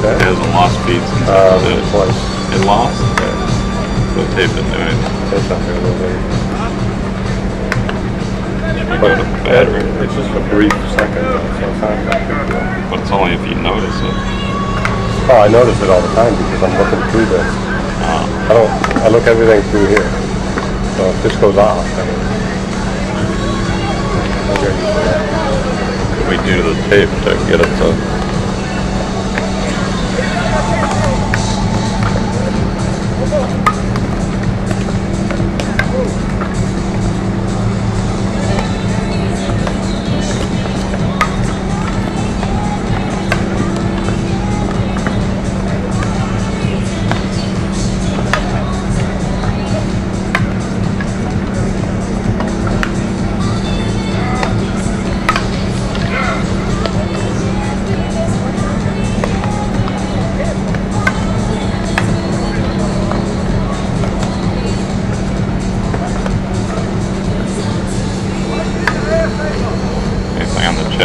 that? It hasn't lost speed since twice. It lost? Yeah. So tape didn't do anything. It's not going to do But battery. It's just a brief second, so it's not that big deal. But it's only if you notice it. Oh, I notice it all the time because I'm looking through this. I look everything through here. So if this goes off, then We do the tape to get it to.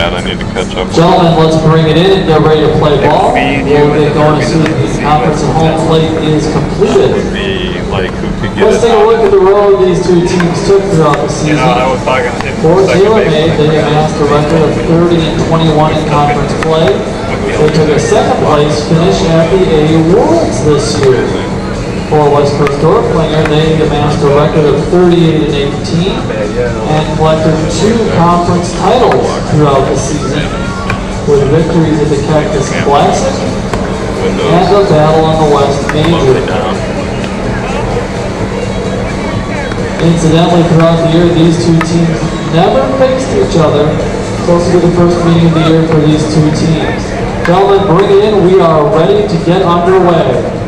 I need to catch up. Gentlemen, let's bring it in. Get ready to play ball. We'll get going as soon as the conference and home plate is completed. Would be like who could get Let's take a look at the road these two teams took throughout the season. For Taylormade, they amassed a record of 30-21 in conference play. They took a second place finish at the A Worlds this year. For West Coast Doerflinger, they amassed a record of 38-18 and collected 2 conference titles throughout the season, with victories at the Cactus Classic and a battle on the West Major. Incidentally, throughout the year, these two teams never faced each other. So this will be the first meeting of the year for these two teams. Gentlemen, bring it in. We are ready to get underway.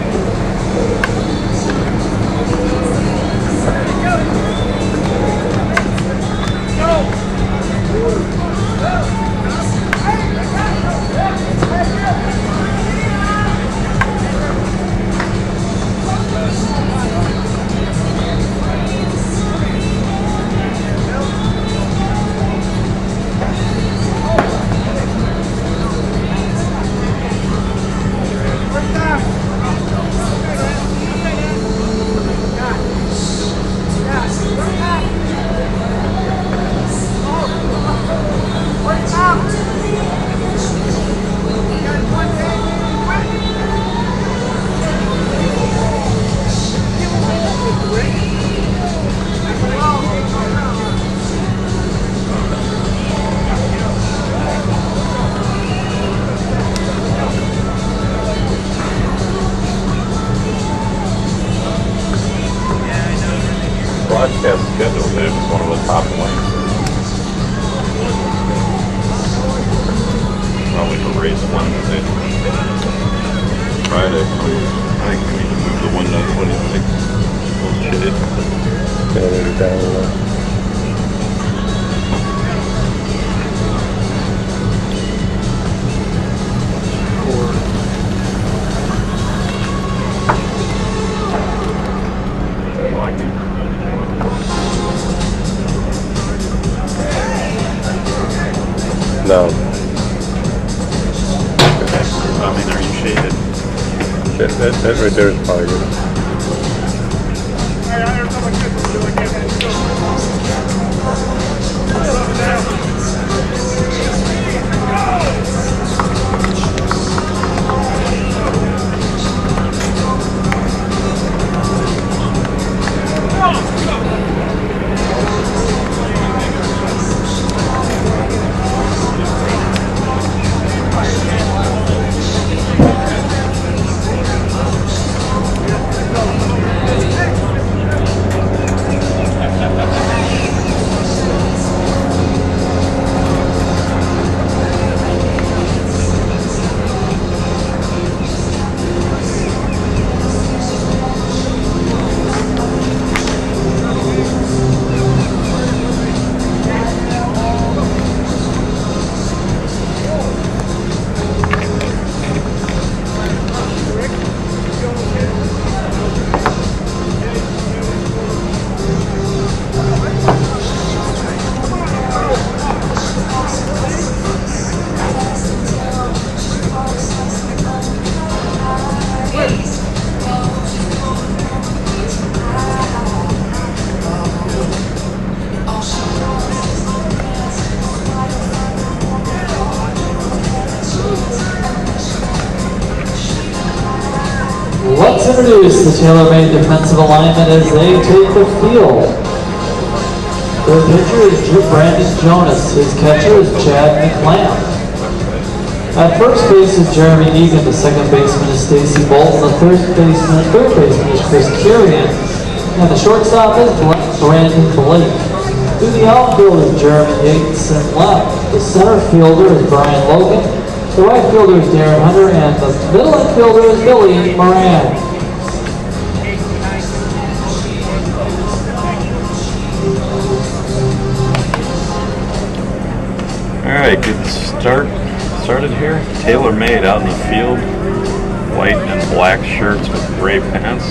Broadcast schedule there is one of the top links. Probably the race Wednesday. Friday. I think we need to move the window 26. Bullshit. Yeah, they're down a lot. No. I mean, are you shaded? That right there is probably good. Let's introduce the Taylormade defensive alignment as they take the field. Their pitcher is Brandon Jonas. His catcher is Chad McLamb. At first base is Jeremy Egan. The second baseman is Stacy Bolton. The third baseman is Chris Kirian. And the shortstop is Brandon Blake. Through the outfield is Jeremy Yates and left. The center fielder is Brian Logan. The right fielder is Darren Hunter. And the middle infielder is Billy Moran. Alright, good started here. Taylormade out in the field. White and black shirts with gray pants.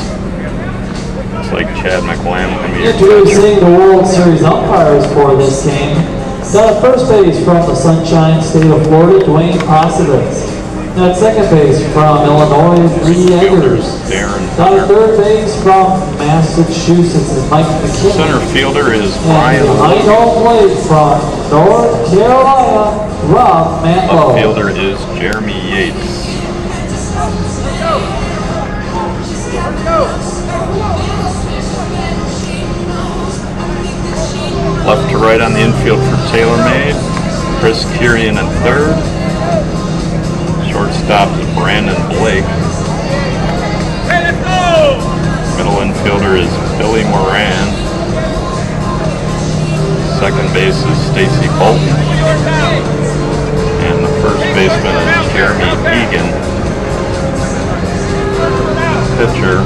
Looks like Chad McLamb can be Introducing the World Series umpires for this game. Down at first base from the Sunshine State of Florida, Dwayne Posevitz. Now at second base from Illinois, Lee Eggers. Darren Down at Hunter. third base from Massachusetts is Mike McKinney. Center fielder is And Brian behind Logan. home plate from North Carolina, Rob Matlow. Left fielder is Jeremy Yates. Left to right on the infield for Taylormade. Chris Kirian in third. Shortstop is Brandon Blake. Middle infielder is Billy Moran. Second base is Stacy Bolton. And the first baseman is Jeremy Egan. Pitcher.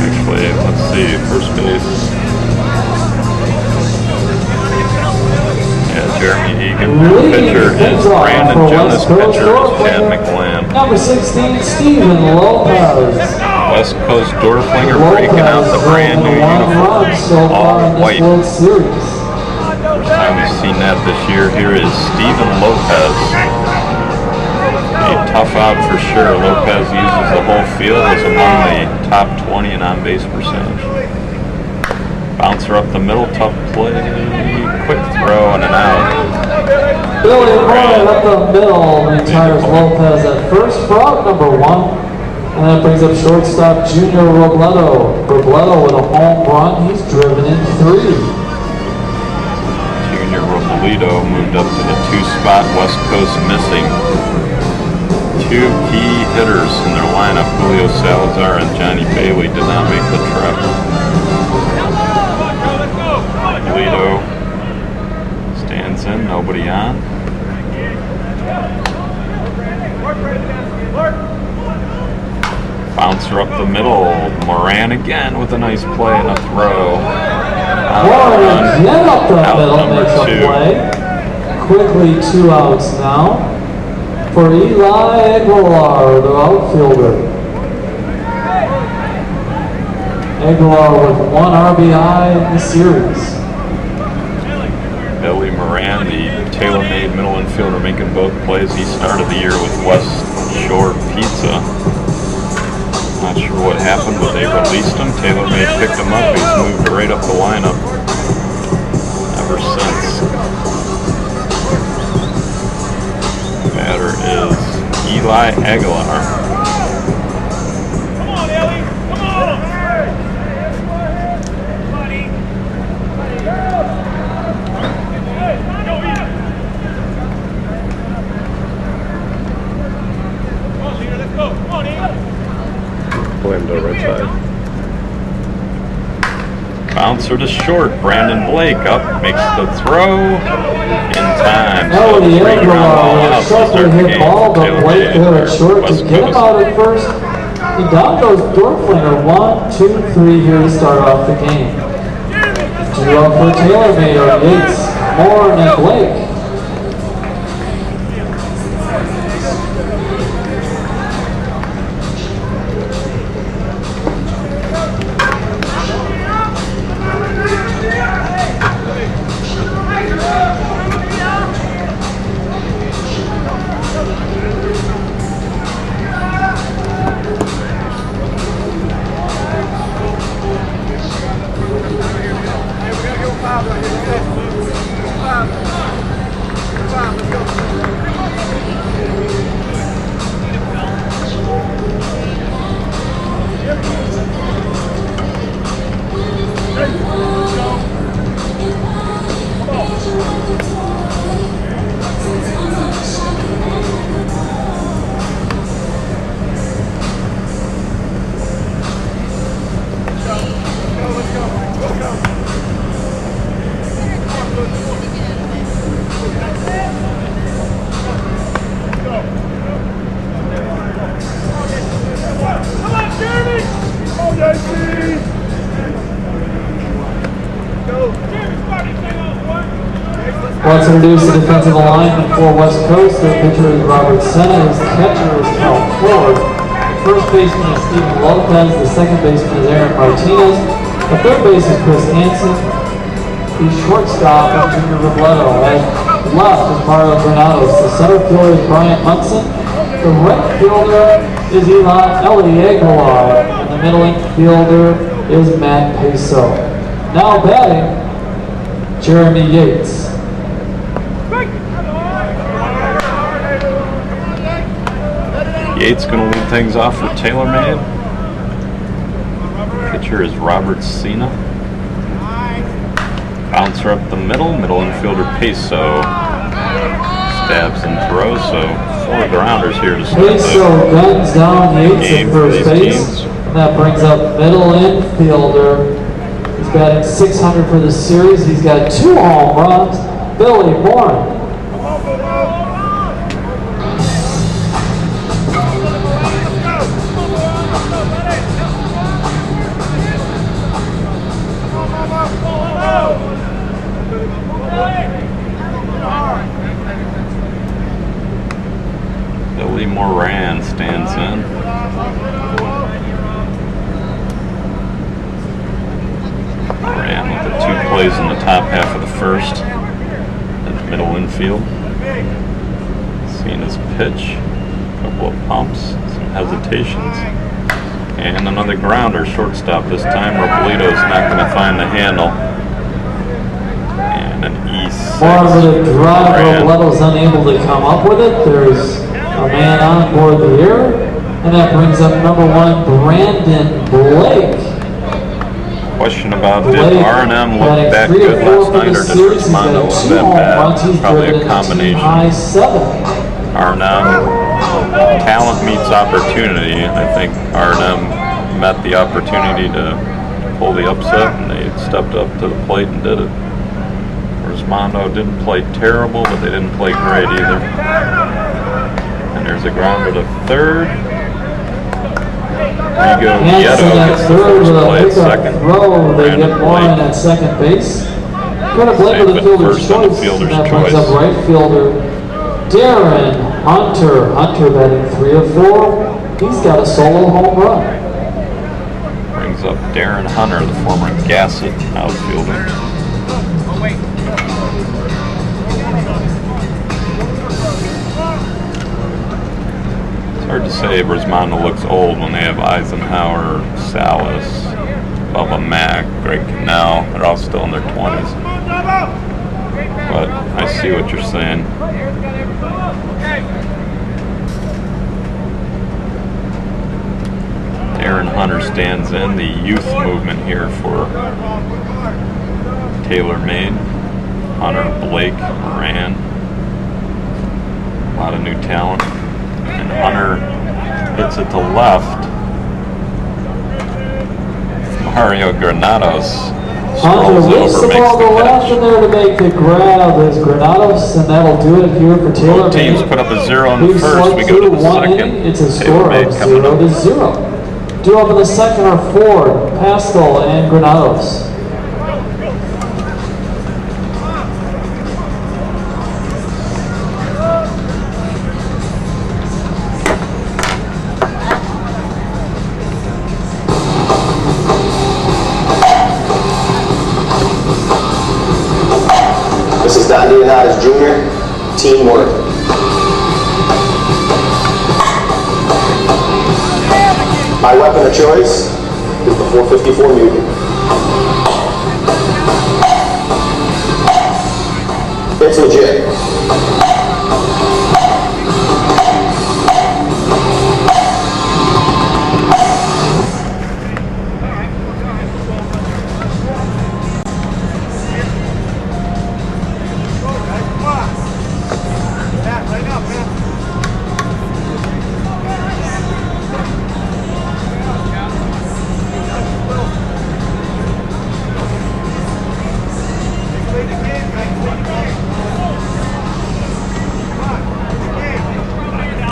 Actually, let's see, first base. Yeah, Jeremy Egan. Pitcher is Brandon Jonas. Pitcher is Chad McLamb. Number 16, Steven Lopez. West Coast Doerflinger breaking out the brand new uniform, all white. World Series. First time we've seen that this year. Here is Steven Lopez. A tough out for sure. Lopez uses the whole field, is among the top 20 in on-base percentage. Bouncer up the middle, tough play, quick throw and an out. Billy Moran up the middle retires Lopez at first for out number 1. And that brings up shortstop Junior Robledo. Robledo with a home run. He's driven in 3. Junior Robledo moved up to the 2 spot. West Coast missing 2 key hitters in their lineup. Julio Salazar and Johnny Bailey did not make the trip. Robledo stands in, nobody on. Bouncer up the middle. Moran again with a nice play and a throw. Moran again up the Out middle number makes a 2. play. Quickly 2 outs now for Eli Aguilar, the outfielder. Aguilar with 1 RBI in the series. Billy Moran, the Taylormade middle infielder, making both plays. He started the year with West Shore Pizza. Not sure what happened, but they released him. Taylormade picked him up. He's moved right up the lineup ever since. Batter is Eli Aguilar. Come on, Ellie! Come on! Let's go! Come on, Ellie! Blame the right side. Bouncer to short. Brandon Blake up, makes the throw in time. Now So the 3 ground ball Aguilar outs to sharply start the hit game. ball, but Blake there at short to West get him Coast. out at first. And down goes Doerflinger. 1, 2, 3 here to start off the game. 2 up for Taylormade are Yates, Moran, and Blake. introduce the defensive alignment for West Coast. Their pitcher is Robert Senna. His catcher is Cal Ford. The first baseman is Steven Lopez. The second baseman is Aaron Martinez. The third base is Chris Hansen. The shortstop is Junior Robledo. At left is Mario Granados. The center fielder is Bryant Munson. The right fielder is Eli Aguilar. And the middle infielder is Matt Peso. Now batting, Jeremy Yates. Yates going to lead things off for Taylormade. Pitcher is Robert Cena. Bouncer up the middle infielder Peso stabs and throws, so 4 grounders here to start Peso guns down Yates at first base. And that brings up middle infielder. He's batting .600 for the series. He's got 2 home runs. Billy Moore. Billy Moran stands in. Moran with the 2 plays in the top half of the first at the middle infield. Seeing his pitch, a couple of pumps, some hesitations, and another grounder. Shortstop this time. Robledo's not going to find the handle. And an E6. Far with a drive, Robledo's unable to come up with it. There's a man on board the air, and that brings up number 1, Brandon Blake. Question about did R&M look that good last night, or did Rismondo look that bad? Probably a combination. R&M talent meets opportunity, and I think R&M met the opportunity to pull the upset, and they stepped up to the plate and did it. Rismondo didn't play terrible, but they didn't play great either. And there's a grounder to third. Rigo Nieto gets the first play at second. They get Warren at second base. Got a blend of the fielder's choice. That brings up right fielder Darren Hunter. Hunter batting 3 of 4. He's got a solo home run. Brings up Darren Hunter, the former Gasset outfielder. Hard to say if Rismondo looks old when they have Eisenhower, Salas, Bubba Mack, Greg Cannell. They're all still in their 20s. But I see what you're saying. Darren Hunter stands in, the youth movement here for Taylormade. Hunter, Blake, Moran. A lot of new talent. And Hunter hits it to left. Mario Granados Hunter strolls lifts over, the ball to makes the left, catch. and there to make the grab is Granados, and that'll do it here for Taylormade. Both teams put up a 0 in the first. We go to the second. It's a score of 0-0. Due up in the second are Ford, Pascal, and Granados. This is Don Leonidas Jr., teamwork. My weapon of choice is the 454 Mutant. It's legit.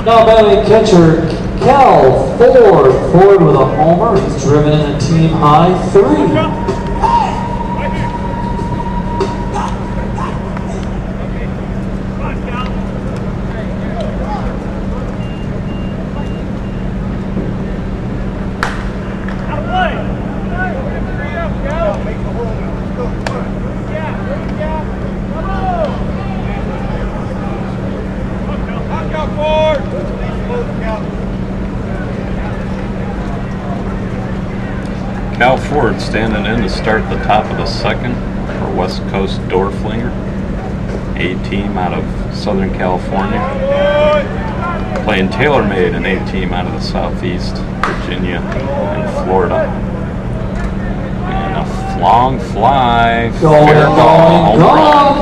Now batting catcher Cal Ford. Ford with a homer. He's driven in a team high 3. Cal Ford standing in to start the top of the second for West Coast Doerflinger, A team out of Southern California. Playing Taylormade, an A team out of the Southeast, Virginia and Florida. And a long fly. Going.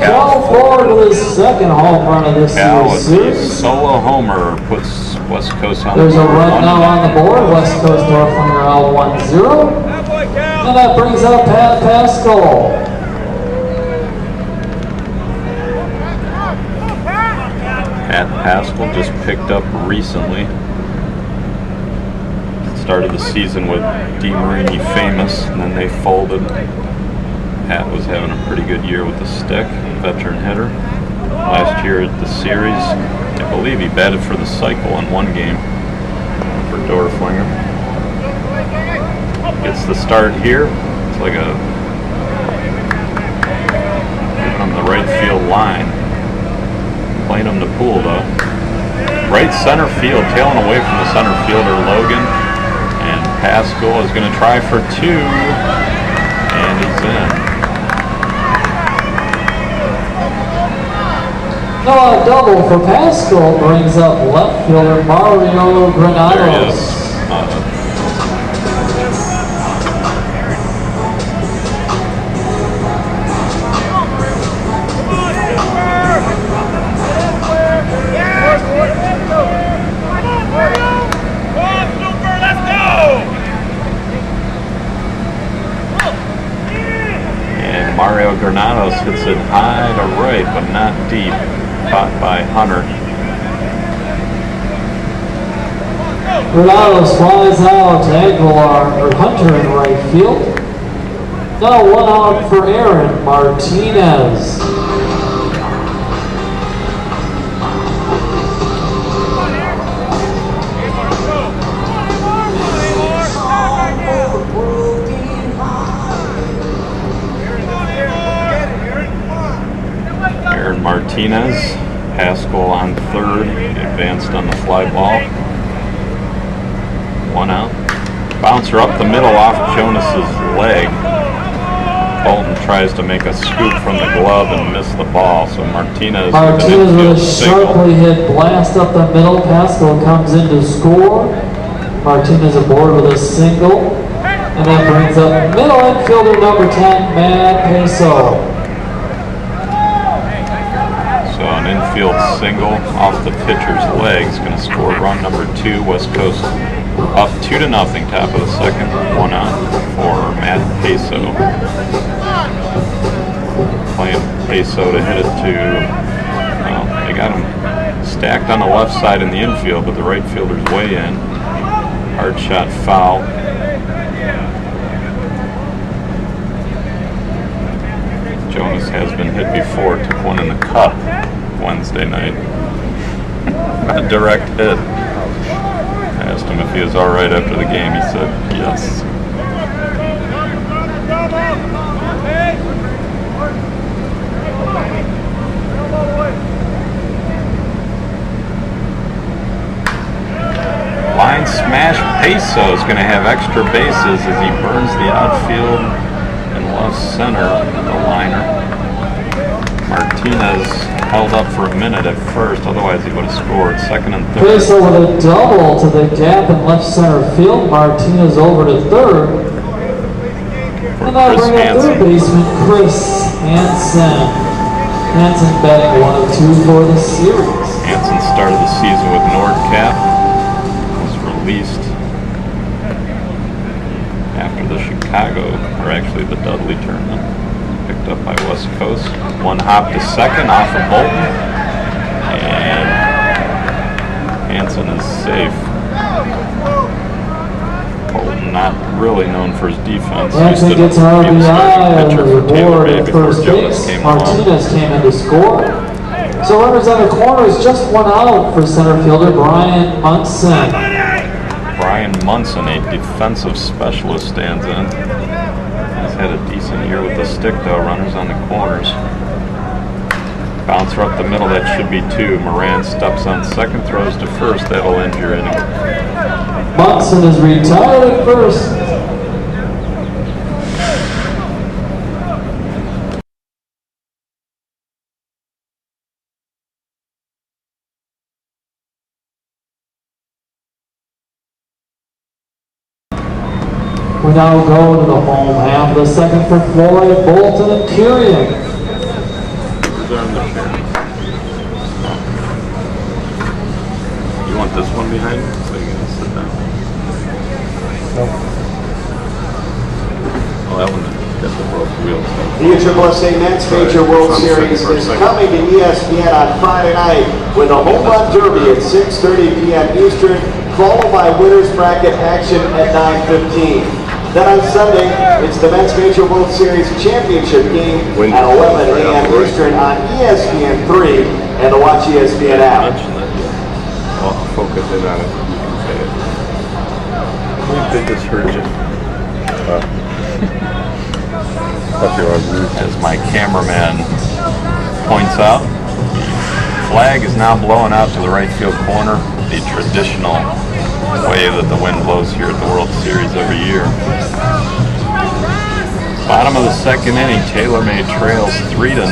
Cal Ford with his second home run of this series. Solo homer puts West Coast on There's the a board. run now on the board. West Coast Doerflinger out 1-0. And that brings up Pat Pascal. Pat Pascal just picked up recently. Started the season with DeMarini Famous, and then they folded. Pat was having a pretty good year with the stick, veteran hitter. Last year at the series, I believe he batted for the cycle in one game for Doerflinger. Gets the start here. It's like a giving him the right field line. Playing him to pull though. Right center field, tailing away from the center fielder Logan. And Pascal is going to try for two. And he's in. No, a double for Pascal brings up left fielder Mario Granados. There he is. Mario Granados hits it high to right, but not deep. Caught by Hunter. Granados flies out to Hunter in right field. Now one out for Aaron Martinez. Martinez, Pascal on third, advanced on the fly ball. One out. Bouncer up the middle off Jonas's leg. Bolton tries to make a scoop from the glove and miss the ball, so Martinez with a sharply hit blast up the middle. Pascal comes in to score. Martinez aboard with a single. And that brings up middle infielder number 10, Matt Peso. So an infield single off the pitcher's leg is going to score run number 2. West Coast up 2-0, top of the second. One out for Matt Peso. Playing Peso to hit it to, well, they got him stacked on the left side in the infield, but the right fielder's way in. Hard shot foul. Jonas has been hit before, took one in the cup Wednesday night. A direct hit. I asked him if he was all right after the game. He said yes. Line smash. Peso is going to have extra bases as he burns the outfield and left center, the liner. Martinez held up for a minute at first, otherwise he would have scored. Second and third. Peso with a double to the gap in left center field. Martinez over to third. And that'll bring up third baseman Chris Hansen. Hansen batting 1 of 2 for the series. Hansen started the season with Nordcap. Was released after the Chicago, or actually the Dudley tournament. Picked up by West Coast. One hop to second off of Bolton. And Hansen is safe. Bolton not really known for his defense. Hansen gets an RBI on the board at first base. Martinez came in to score. So runners on the corners, just one out for center fielder Brian Munson. Brian Munson, a defensive specialist, stands in. He's had a decent year with the stick, though. Runners on the corners. Bouncer up the middle, that should be 2. Moran steps on second, throws to first. That'll end your inning. Munson is retired at first. We now go to the home half of the second for Floyd, Bolton, and Kurian. You want this one behind me? So you can sit down. Nope. Oh, that one got the rope wheels. The USSSA Men's Major World Series is coming to ESPN on Friday night with a home run derby at 6:30 p.m. Eastern, followed by winners bracket action at 9:15. Then on Sunday, it's the Men's Major World Series Championship game at 11 a.m. Eastern on ESPN 3 and the Watch ESPN app. I'll focus in on it. You can say it. We did this for you. As my cameraman points out, the flag is now blowing out to the right field corner, the traditional way that the wind blows here at the World Series every year. Bottom of the second inning, Taylormade trails 3-0.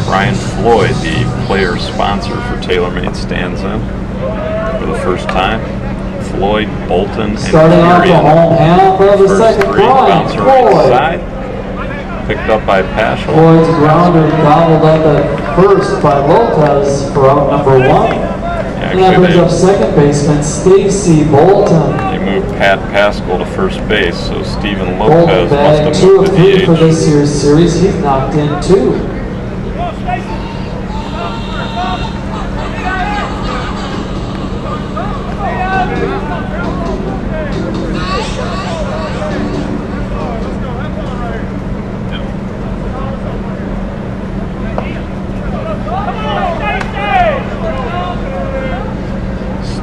Brian Floyd, the player sponsor for Taylormade, stands in for the first time. Floyd, Bolton, and starting out the home half of the first second, 3, bouncer right side, picked up by Paschal. Floyd's grounder gobbled up at first by Lopez for out number 1. And that brings up second baseman Stacy Bolton. They moved Pat Paschal to first base, so Stephen Bolton Lopez must batting have 2 moved of to 3 for DH. this year's series. He's knocked in 2.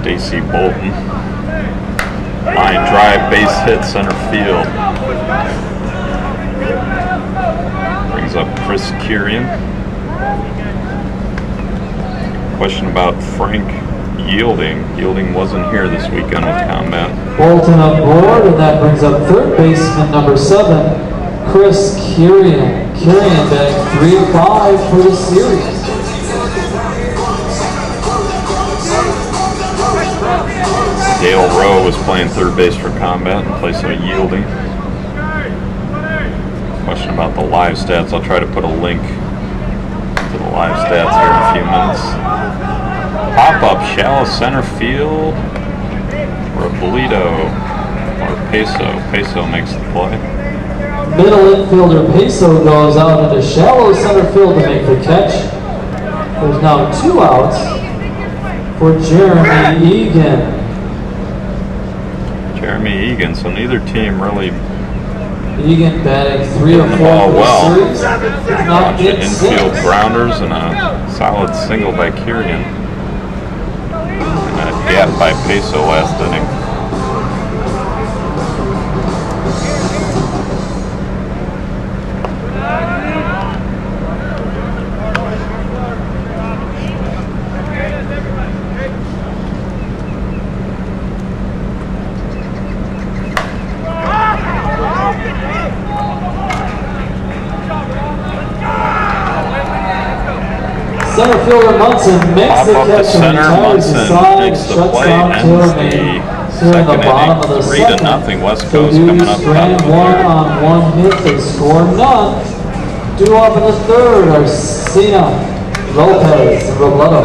Stacy Bolton. Line drive, base hit, center field. Brings up Chris Kurian. Question about Frank Yielding. Yielding wasn't here this weekend with combat. Bolton aboard, and that brings up third baseman number 7, Chris Kurian. Kurian batting 3 of 5 for the series. Dale Rowe was playing third base for combat in place of Yielding. Question about the live stats. I'll try to put a link to the live stats here in a few minutes. Pop-up, shallow center field. Robledo or Peso. Peso makes the play. Middle infielder Peso goes out into shallow center field to make the catch. There's now 2 outs for Jeremy Egan. Jeremy Egan, so neither team really Egan batting 3 of 4 ball for well. the series. Not Bunch of in infield 6. grounders and a solid single by Kurian. And a gap by Peso last inning. Center fielder Munson makes Pop the up the catch and center, retires the Munson side, makes the shuts play, down ends Taylormade. the Here in the second bottom of inning, the 3-0 second, West the Coast coming Dudes up ran top of the 1 third. on 1 hit, they score none. Due up in the third are Cena, Lopez, and Robledo.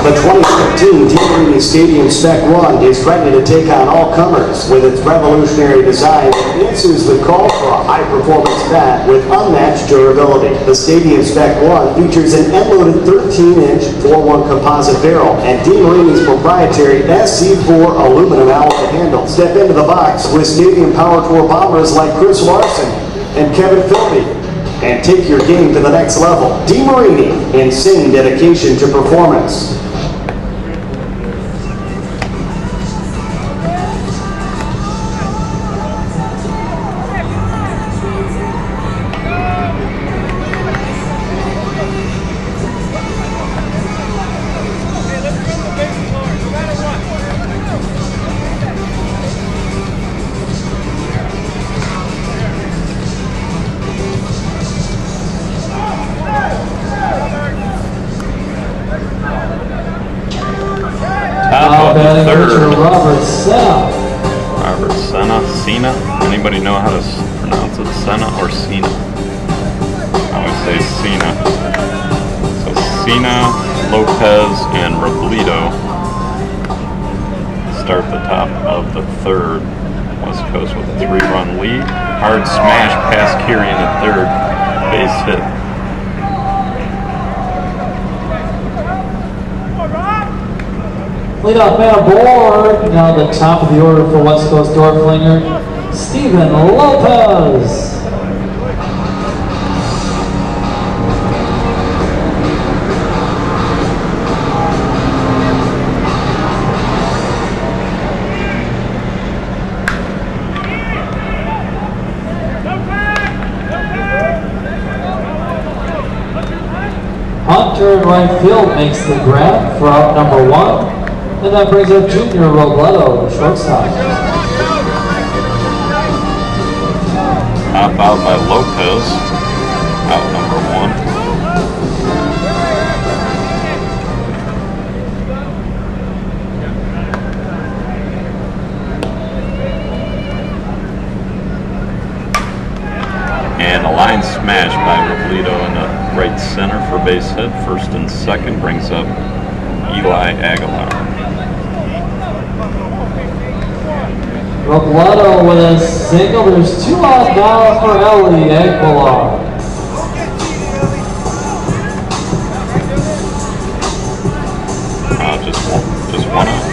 The 2015 Taylormade Stadium Spec 1 is ready to take on all comers with its revolutionary design that answers the call for a high-performance bat with unmatched durability. The Stadium Spec 1 features an end-loaded 13-inch 4-1 composite barrel and DeMarini's proprietary SC4 aluminum alloy handle. Step into the box with Stadium Power Tour bombers like Chris Larson and Kevin Philby, and take your game to the next level. DeMarini, insane dedication to performance. Cena. Anybody know how to pronounce it? Senna or Cena? I would say Cena. So Cena, Lopez, and Robledo start the top of the third. West Coast with a 3-run lead. Hard smash past Kirian at third. Base hit. Leadoff man aboard. Now the top of the order for West Coast Doerflinger, Stephen Lopez. Hunter in right field makes the grab for out number 1. And that brings up Junior Robledo, the shortstop. Top out by Lopez, out number 1. And a line smash by Robledo in the right center for base hit. First and second brings up Eli Aguilar. Robledo with a single. There's 2 out now for Eli Aguilar. Just one out.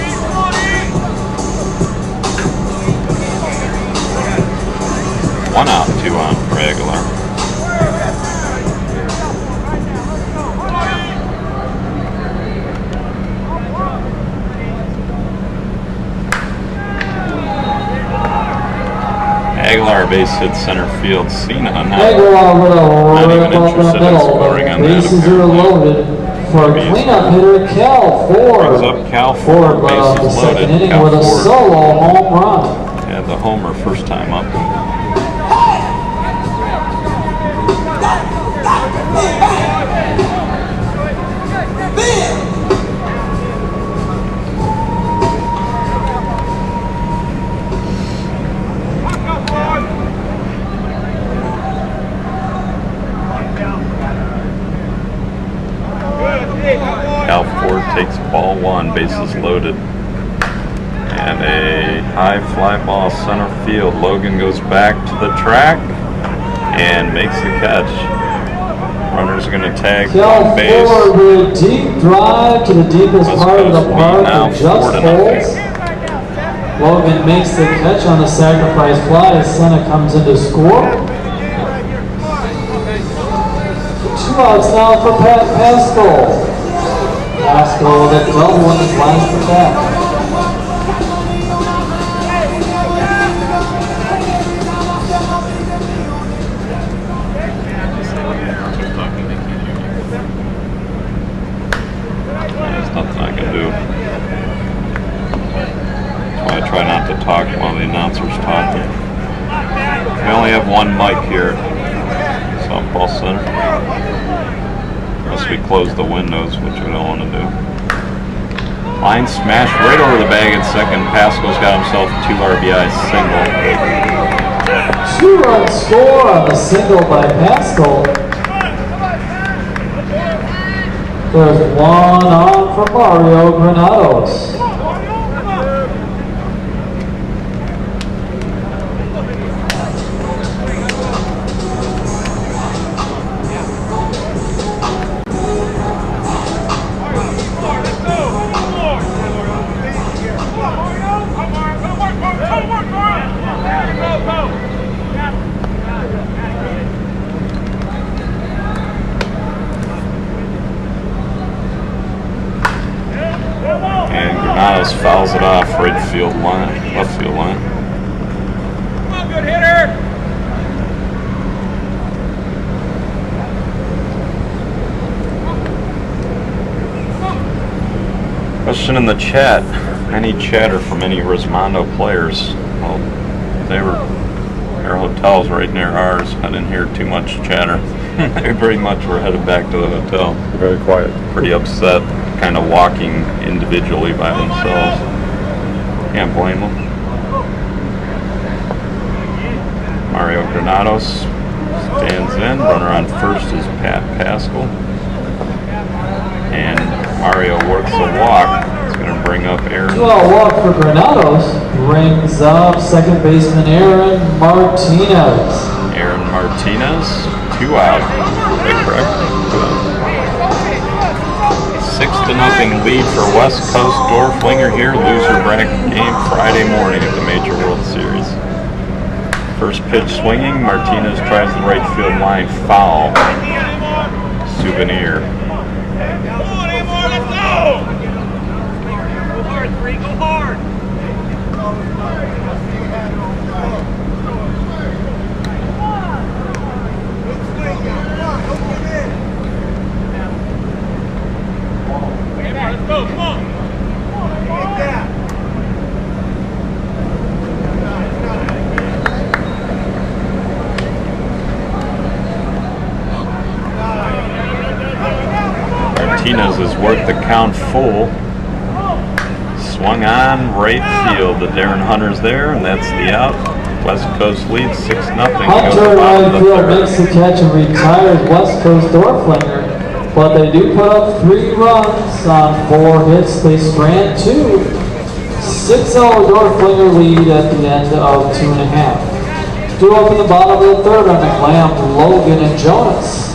One out, 2 on for Aguilar. Aguilar base hit center field. Cena Aguilar with a not even rip up the interested in middle. scoring on that. Bases are loaded for cleanup hitter Cal Ford. Brings up Cal Ford Ford, led off the bases second loaded. inning Cal with a Ford solo home run. had the homer first time up. Cal Ford takes ball 1, bases loaded. And a high fly ball center field. Logan goes back to the track and makes the catch. Runner's going to tag Cal one base. Ford with a deep drive to the deepest West part of the Coast park lead now and just 4-0. holds. Logan makes the catch on the sacrifice fly as Senna comes in to score. 2 outs now for Pat Pascal. Pascal with a double in his last at bat. There's nothing I can do. That's why I try not to talk while the announcer's talking. We only have one mic here. Softball center. Unless we close the windows, which we don't want to do. Line smash right over the bag at second. Pascal's got himself a 2 RBI single. 2-run score on the single by Pascal. There's 1 on for Mario Granados. And Granados fouls it off right field line, left field line. Come on, good hitter. Question in the chat. Any chatter from any Rismondo players? Well, their hotel's right near ours. I didn't hear too much chatter. They pretty much were headed back to the hotel. Very quiet. Pretty upset, kind of walking individually by themselves. Can't blame them. Granados stands in. Runner on first is Pat Pascal. And Mario works a walk. It's going to bring up Aaron. Well, walk for Granados brings up second baseman Aaron Martinez. Aaron Martinez, 2 out. Is that correct? 6-0 lead for West Coast. Doerflinger here. Loser bracket game Friday morning at the Major World Series. First pitch swinging. Martinez tries the right field line foul. Souvenir. Let's go! Go hard, 3, go hard! Let's go, come on! Martinez has worked the count full. Swung on right field. The Darren Hunter's there, and that's the out. West Coast leads 6-0. Hunter right field makes the catch and retires West Coast Doerflinger, but they do put up 3 runs on 4 hits. They strand 2. 6-0 Doerflinger lead at the end of 2.5. 2 up in the bottom of the third on McLam, Logan, and Jonas.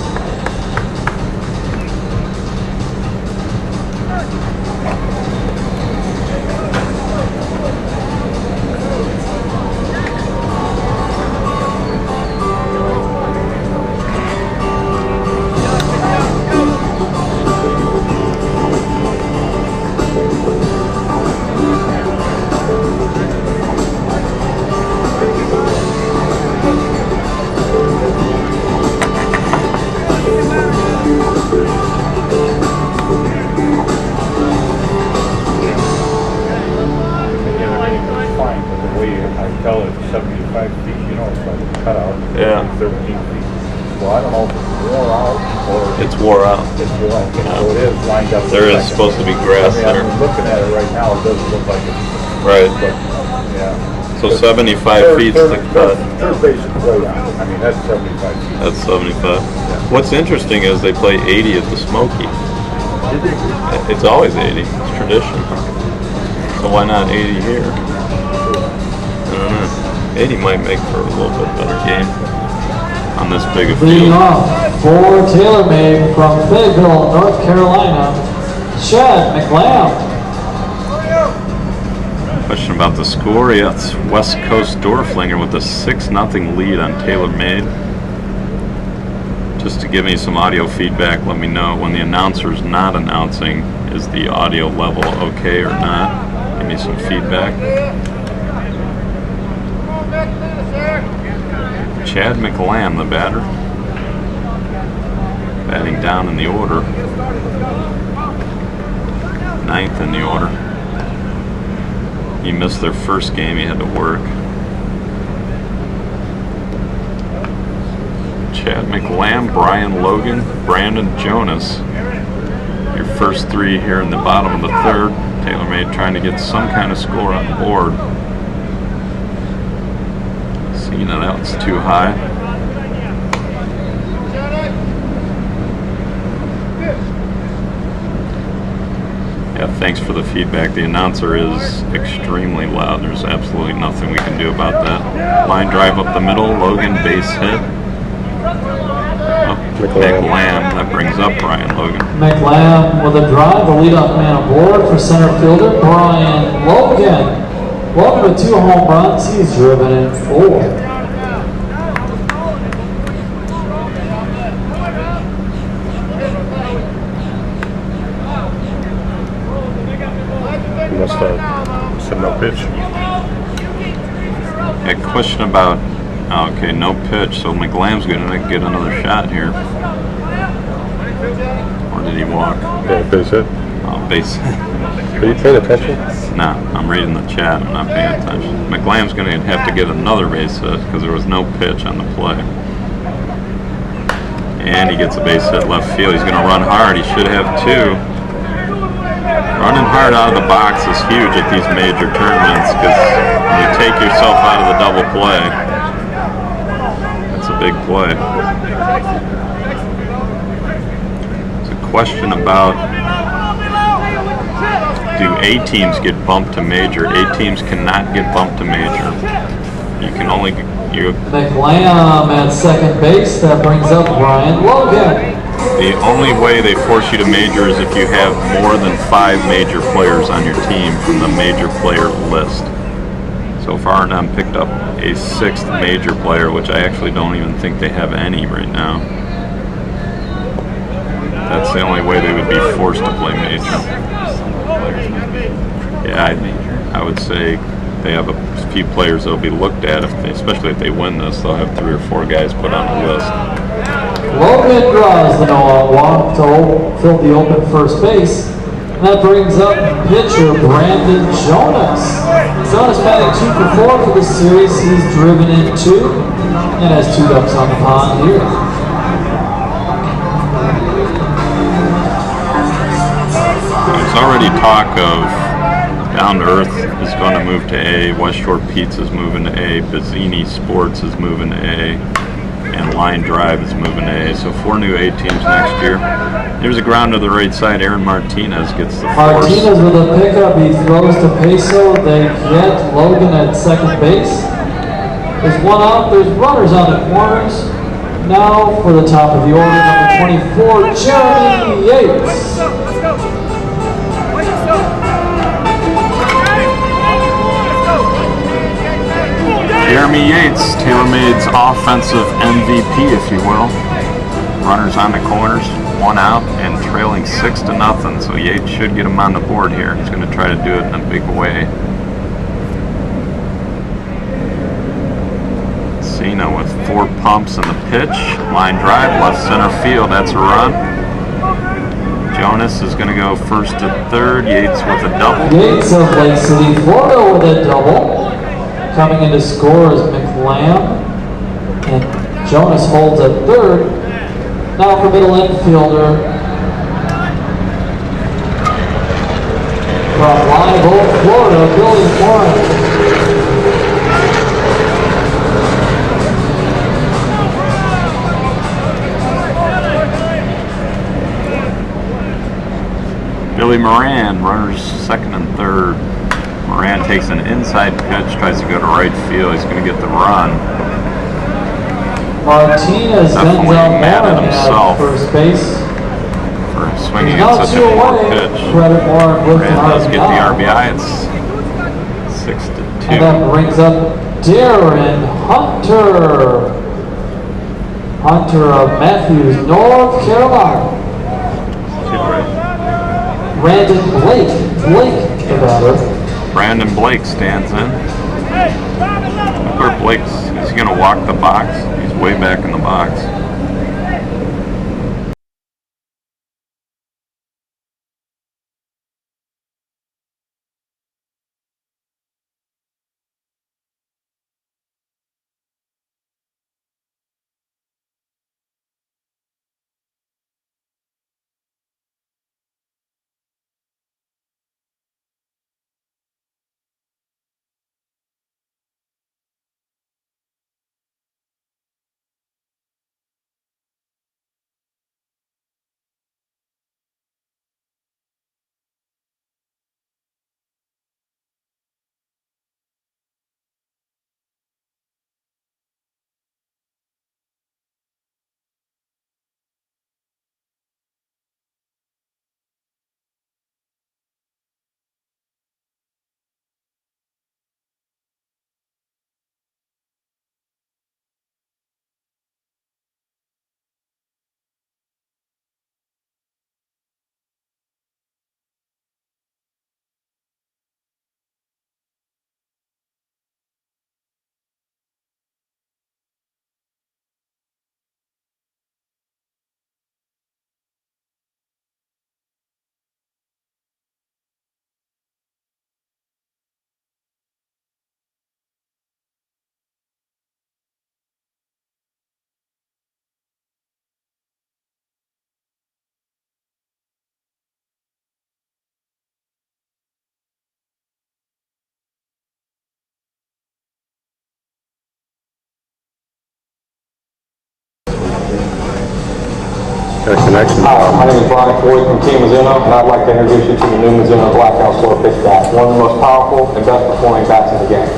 There is supposed to be grass there. I'm looking at it right now, it doesn't look like it. Right. But, yeah. So 75 feet's the cut. Third base is way down. I mean, that's 75 feet. That's 75. What's interesting is they play 80 at the Smoky. It's always 80. It's tradition. So why not 80 here? I don't know. 80 might make for a little bit better game on this big a Leading field. off for Taylormade from Fayetteville, North Carolina, Chad McLam. Question about the score. Yeah, it's West Coast Doerflinger with a 6-0 lead on Taylormade. Just to give me some audio feedback, let me know when the announcer's not announcing, is the audio level okay or not? Give me some feedback. Chad McLam, the batter, batting down in the order, 9th in the order. He missed their first game, he had to work. Chad McLam, Brian Logan, Brandon Jonas. Your first 3 here in the bottom of the third. Taylormade trying to get some kind of score on the board. Seeing that out's too high. Yeah, thanks for the feedback. The announcer is extremely loud. There's absolutely nothing we can do about that. Line drive up the middle, Logan base hit. McLam, that brings up Brian Logan. McLam with a drive, the leadoff man aboard for center fielder Brian Logan. Logan with 2 home runs, he's driven in 4. Must have said no pitch. A question about, okay, no pitch, so McLam's going to get another shot here. Or did he walk? Yeah, base hit. Oh, base hit. Are you paying attention? Nah, I'm reading the chat, I'm not paying attention. McLam's going to have to get another base hit because there was no pitch on the play. And he gets a base hit left field. He's going to run hard. He should have 2. Running hard out of the box is huge at these major tournaments because when you take yourself out of the double play, a big play. It's a question about, do A teams get bumped to major? A teams cannot get bumped to major. You can only McLam at second base. That brings up Ryan Logan. The only way they force you to major is if you have more than 5 major players on your team from the major player list. So far, none picked up a 6th major player, which I actually don't even think they have any right now. That's the only way they would be forced to play major. Yeah, I would say they have a few players that will be looked at, especially if they win this. They'll have 3 or 4 guys put on the list. Logan draws the no-out walk to fill the open first base. And that brings up pitcher Brandon Jonas. Jonas batting 2 for 4 for the series. He's driven in 2 and has 2 ducks on the pond here. There's already talk of Down to Earth is going to move to A, West Shore Pizza is moving to A, Bazzini Sports is moving to A, and Line Drive is moving to A. So 4 new A teams next year. There's a ground to the right side. Aaron Martinez gets the force. Martinez with a pickup. He throws to Peso. They get Logan at second base. There's 1 out. There's runners on the corners. Now for the top of the order, number 24, Jeremy Yates. Jeremy Yates, Taylormade's offensive MVP, if you will. Runners on the corners, 1 out, and trailing 6-0. So Yates should get him on the board here. He's going to try to do it in a big way. Cena with 4 pumps in the pitch. Line drive, left center field. That's a run. Jonas is going to go first to third. Yates with a double. Yates of Lake City, Florida with a double. Coming in to score is McLam. And Jonas holds at third. Now for middle infielder. From Live Oak, Florida, Billy Moran. Billy Moran, runners second and third. Moran takes an inside pitch, tries to go to right field. He's going to get the run. Martinez Definitely sends out mad at Moran himself at first base. for swinging Now at such a 2 poor away. pitch. Credit Moran with Moran an does get the RBI. RBI. It's 6-2. And that brings up Darren Hunter. Hunter of Matthews, North Carolina. Brandon Blake the batter. Brandon Blake stands in. Where Blake's, is he going to walk the box? He's way back in the box. Got a connection. My name is Brian Floyd from Team Mizuno, and I'd like to introduce you to the new Mizuno Blackout Slow Pitch Bat, one of the most powerful and best performing bats in the game.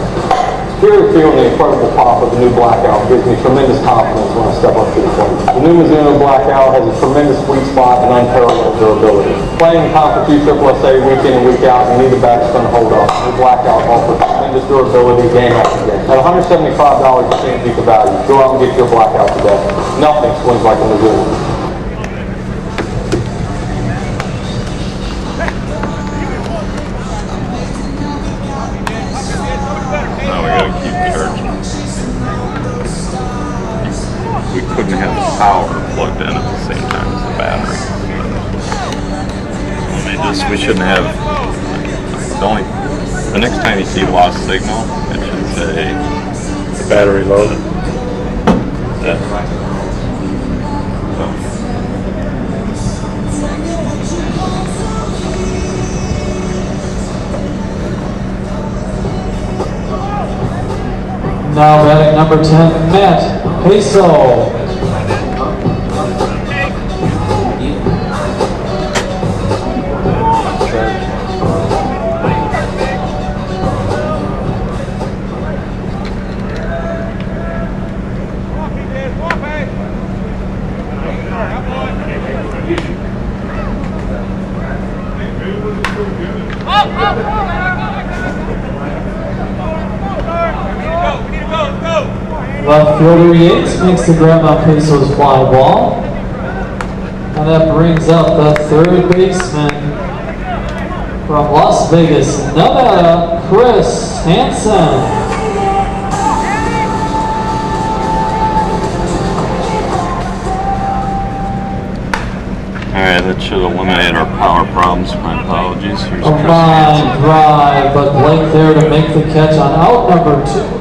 Superior feel and the incredible pop of the new Blackout gives me tremendous confidence when I step up to the plate. The new Mizuno Blackout has a tremendous sweet spot and unparalleled durability. Playing in Conference USSSA week in and week out, you need a bat that's going to hold up. The new Blackout offers tremendous durability game after game. At $175, you can't beat the value. Go out and get your Blackout today. Nothing swings like a Mizuno. We couldn't have the power plugged in at the same time as the battery. We shouldn't have, the next time you see lost signal, it should say Battery low. Now batting number 10, Matt Peso. Left fielder Yates makes the grab on Peso's fly ball. And that brings up the third baseman from Las Vegas, Nevada, Chris Hansen. Alright, that should eliminate our power problems. My apologies. Here's A Chris line Hansen. drive, but Blake there to make the catch on out number 2.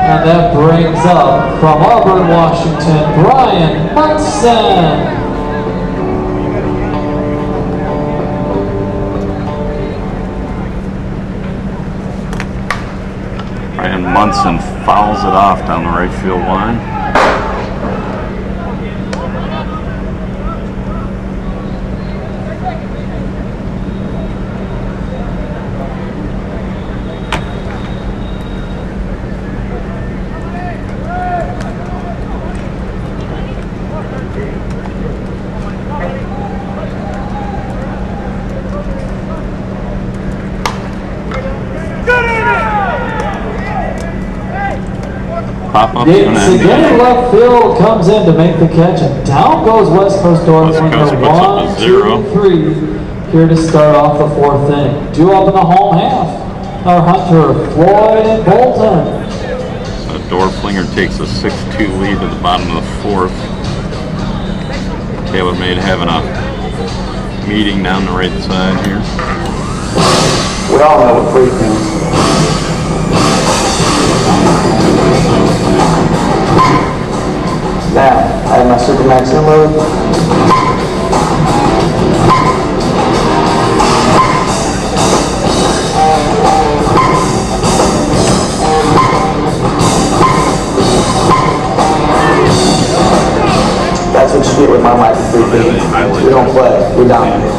And that brings up from Auburn, Washington, Brian Munson. Brian Munson fouls it off down the right field line. Pop up Yates and again in left field, comes in to make the catch, and down goes West Coast Doerflinger. West Coast puts up a 1, zero. 2, 3 here to start off the fourth inning. 2 up in the home half are Hunter, Floyd, and Bolton. So Doerflinger takes a 6-2 lead to the bottom of the fourth. Taylormade having a meeting down the right side here. We all know the pre-things. Now, I have my Supermax inload. That's what you get with my mic and 3 feet. We don't play, we dominate.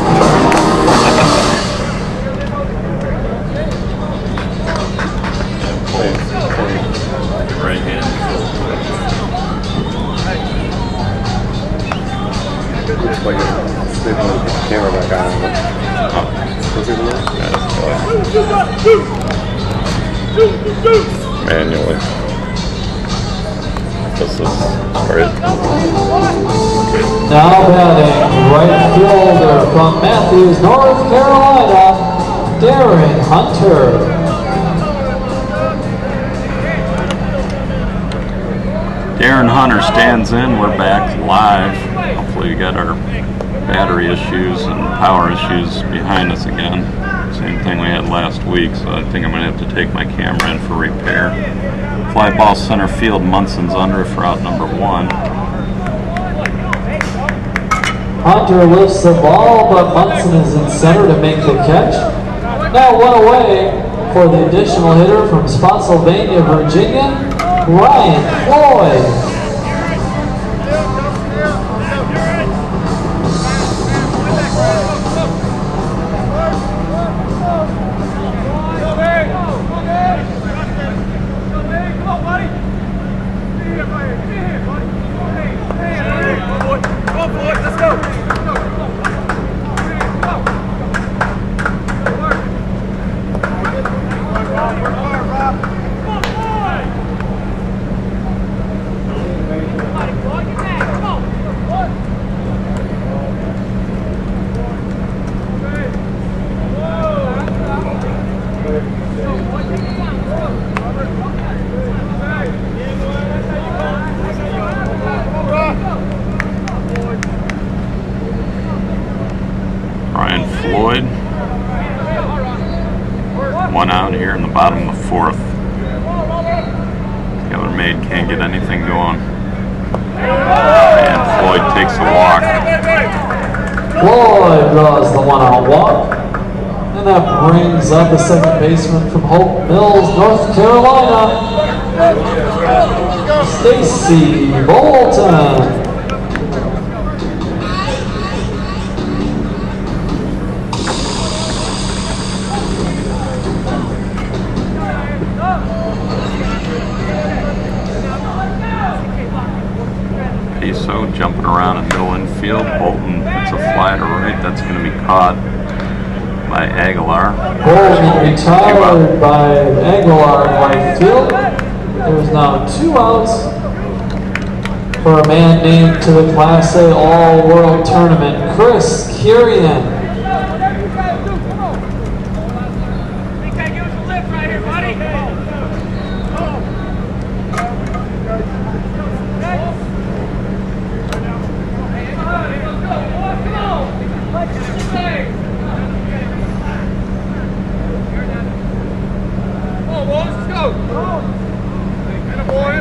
Right hand. Looks like they don't put the camera back on. Manually. This is right. Now batting right fielder from Matthews, North Carolina, Darren Hunter. Darren Hunter stands in. We're back live. Hopefully we got our battery issues and power issues behind us again. Same thing we had last week, so I think I'm going to have to take my camera in for repair. Fly ball center field, Munson's under for out number 1. Hunter lifts the ball, but Munson is in center to make the catch. Now 1 away for the additional hitter from Spotsylvania, Virginia, Ryan Floyd. Taylormade can't get anything going. And Floyd takes a walk. Floyd draws the 1-out walk. And that brings up the second baseman from Hope Mills, North Carolina, Stacy Bolton. Peso jumping around in middle infield. Bolton hits a fly to right. That's going to be caught by Aguilar. Bolton retired by Aguilar in right field. There's now 2 outs for a man named to the Class A All-World Tournament, Chris Kirian.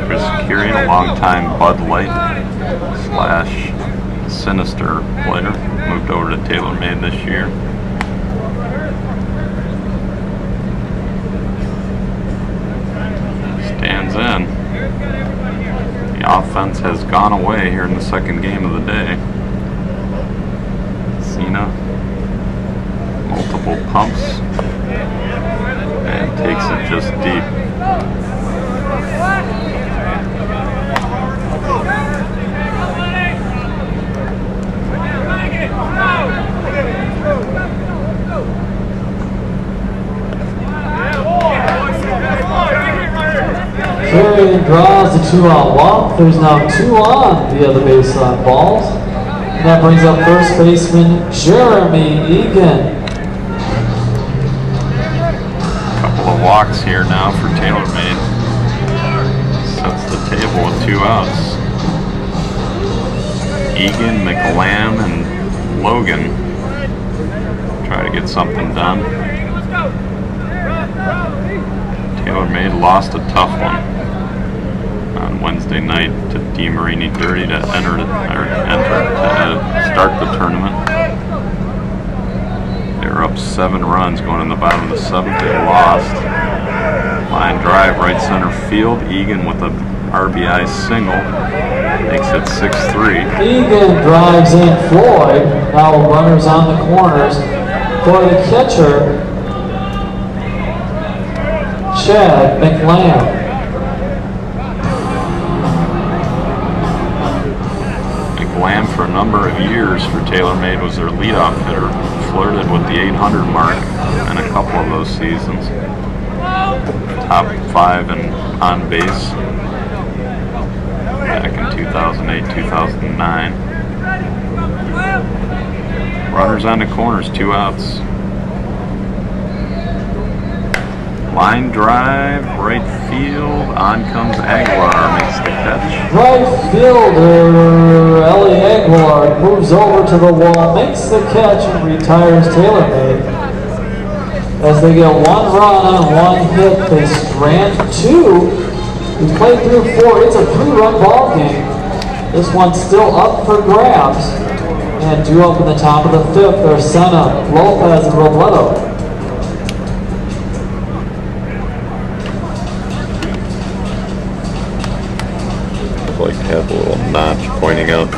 Chris Kirian, a long-time Bud Light / Sinister player, moved over to Taylormade this year. Stands in. The offense has gone away here in the second game of the day. Cena, multiple pumps, and takes it just deep. Kirian draws the 2-out walk. There's now 2 on the other baseline balls. And that brings up first baseman Jeremy Egan. Couple of walks here now for Taylormade. Sets the table with 2 outs. Egan, McLam, and Logan try to get something done. Taylormade lost a tough one on Wednesday night to DeMarini Dirty to start the tournament. They were up 7 runs going in the bottom of the 7th. They lost. Line drive right center field. Egan with a RBI single makes it 6-3. Egan drives in Floyd. Now runners on the corners for the catcher, Chad McLam. McLam, for a number of years for Taylormade, was their leadoff hitter. Flirted with the 800 mark in a couple of those seasons. Top 5 in on base back in 2008, 2009. Runners on the corners, 2 outs. Line drive, right field, on comes Aguilar, makes the catch. Right fielder Ellie Aguilar moves over to the wall, makes the catch, and retires Taylormade. As they get 1 run on 1 hit, they strand 2. We played through 4. It's a 3-run ball game. This one's still up for grabs. And due up in the top of the 5th are Senna, Lopez, and Robledo. Like to have a little notch pointing out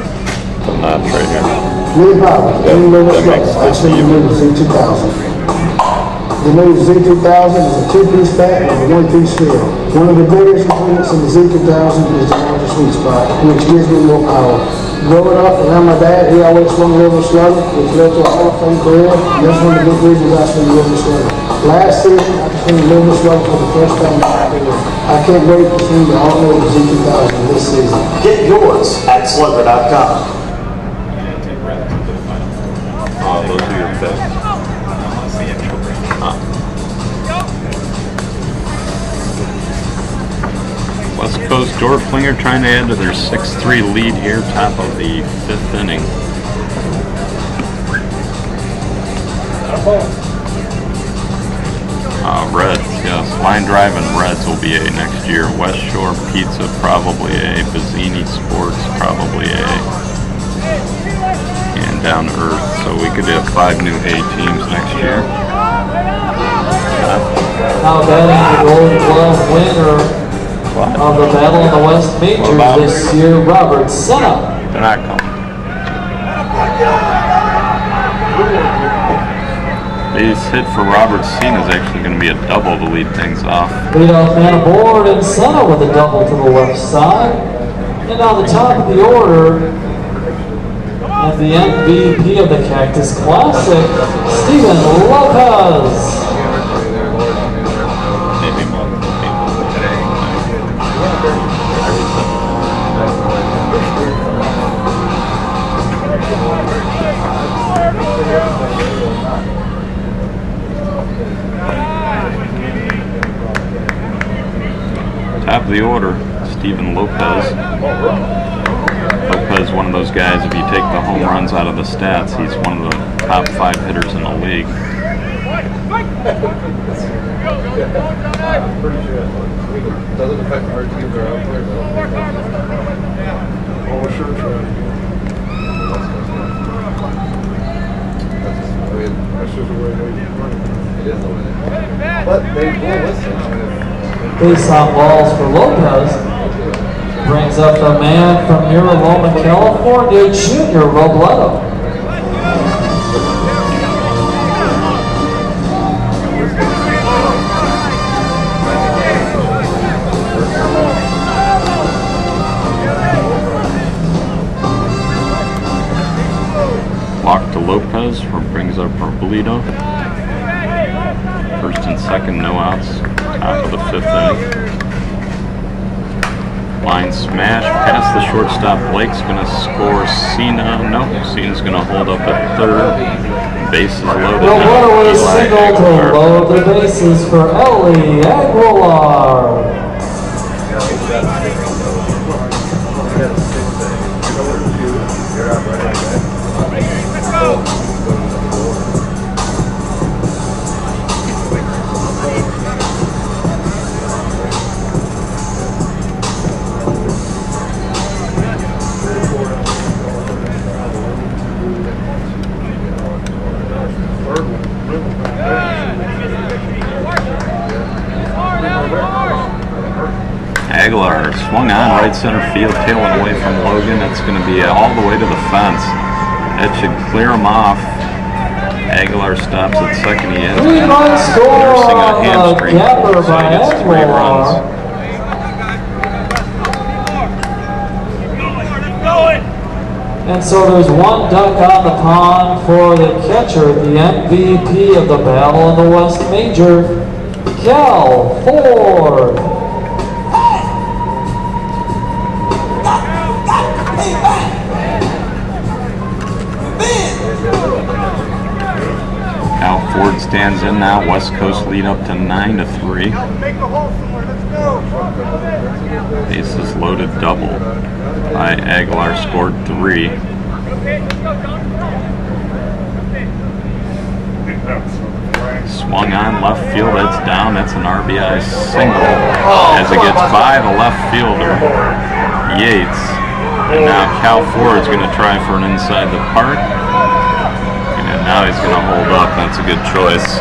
the notch right here. No problem. That makes I see the new Z2000. The new Z2000 is a 2-piece bat and a 1-piece field. One of the greatest components of the Z2000 is the outer sweet spot, which gives me more power. Growing up around my dad, he always swung a little slow, which led to a Hall of Fame career, and that's one of the big reasons I swing a little slow. Last season, I swung a little slow for the first time in my career. I can't wait to swing the all-new Z2000 this season. Get yours at slugger.com. Those are your picks. West Coast Doerflinger trying to add to their 6-3 lead here, top of the 5th inning. Reds, yes. Line Drive and Reds will be A next year. West Shore Pizza, probably A. Bazzini Sports, probably A. And Down to Earth. So we could have 5 new A teams next year. Now batting the Gold Glove winner of the Battle of the West Majors this year, Robert Senna. They're not coming. This hit for Robert Senna is actually going to be a double to lead things off. Leadoff man aboard and Senna with a double to the left side. And on the top of the order, and the MVP of the Cactus Classic, Steven Lopez. Top of the order, Steven Lopez. Lopez, one of those guys, if you take the home runs out of the stats, he's one of the top 5 hitters in the league. Doesn't affect our teams or out there. Oh, sure. That's just the way they run. It is the way they run. But they will listen. Base on balls for Lopez. Brings up the man from Mira Loma, California, Junior Robledo. Walk to Lopez, brings up Robledo. First and second, no outs. Top of the 5th inning. Line smash past the shortstop. Blake's going to score Cena. Nope, Cena's going to hold up at 3rd. Bases loaded. The runner with a single to load the bases for Ellie Aguilar. Aguilar swung on right center field, tailing away from Logan. It's going to be all the way to the fence. That should clear him off. Aguilar stops at second. He has been nursing a hamstring, so he gets 3 runs. And so there's 1 duck on the pond for the catcher, the MVP of the Battle of the West Major, Cal Ford. Cal Ford stands in now. West Coast lead up to 9-3. Bases loaded double by Aguilar, scored 3. Swung on left field, that's down, that's an RBI single as it gets by the left fielder, Yates. And now Cal Ford's going to try for an inside the park. And now he's going to hold up, that's a good choice.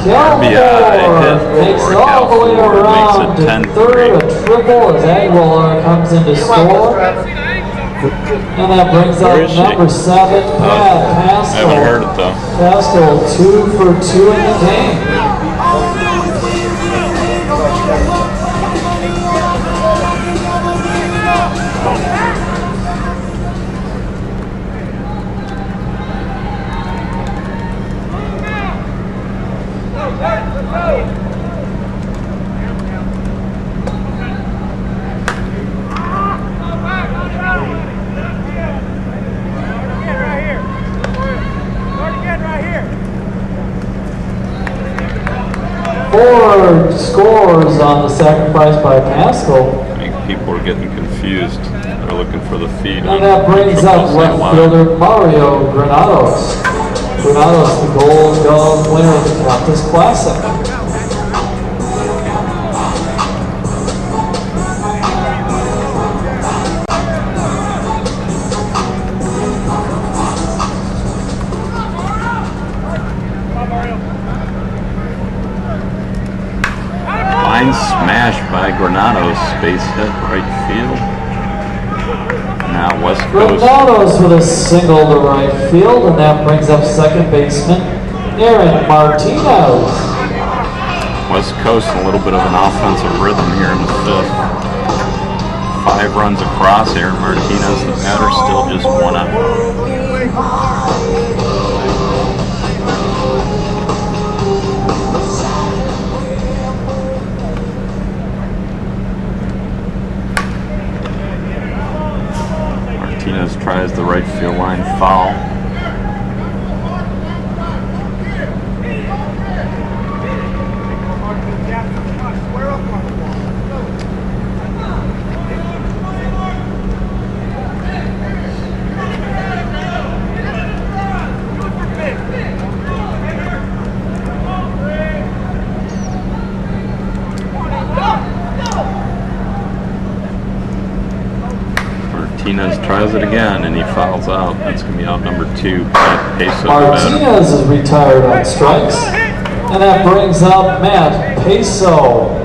RBI hit makes for it all Cal the way Ford, around makes to it 3rd, 10-3. a triple as Aguilar comes in to score. And that brings up number 7, Pat I Pascal. haven't heard it though. Pascal 2 for 2 in the game. Ford scores on the sacrifice by Pascal. I think people are getting confused. They're looking for the feed. And that brings up left fielder Mario Granados. Granados, the gold glove winner of the Cactus Classic. Line smash by Granados, space hit right field. Now West Coast. Granados with a single to right field, and that brings up second baseman Aaron Martinez. West Coast a little bit of an offensive rhythm here in the fifth. 5 runs across. Aaron Martinez, the batter, still just 1 out. Martinez tries the right field line foul. Martinez tries it again and he fouls out. That's going to be out number 2. Peso. Martinez is retired on strikes. And that brings up Matt Peso.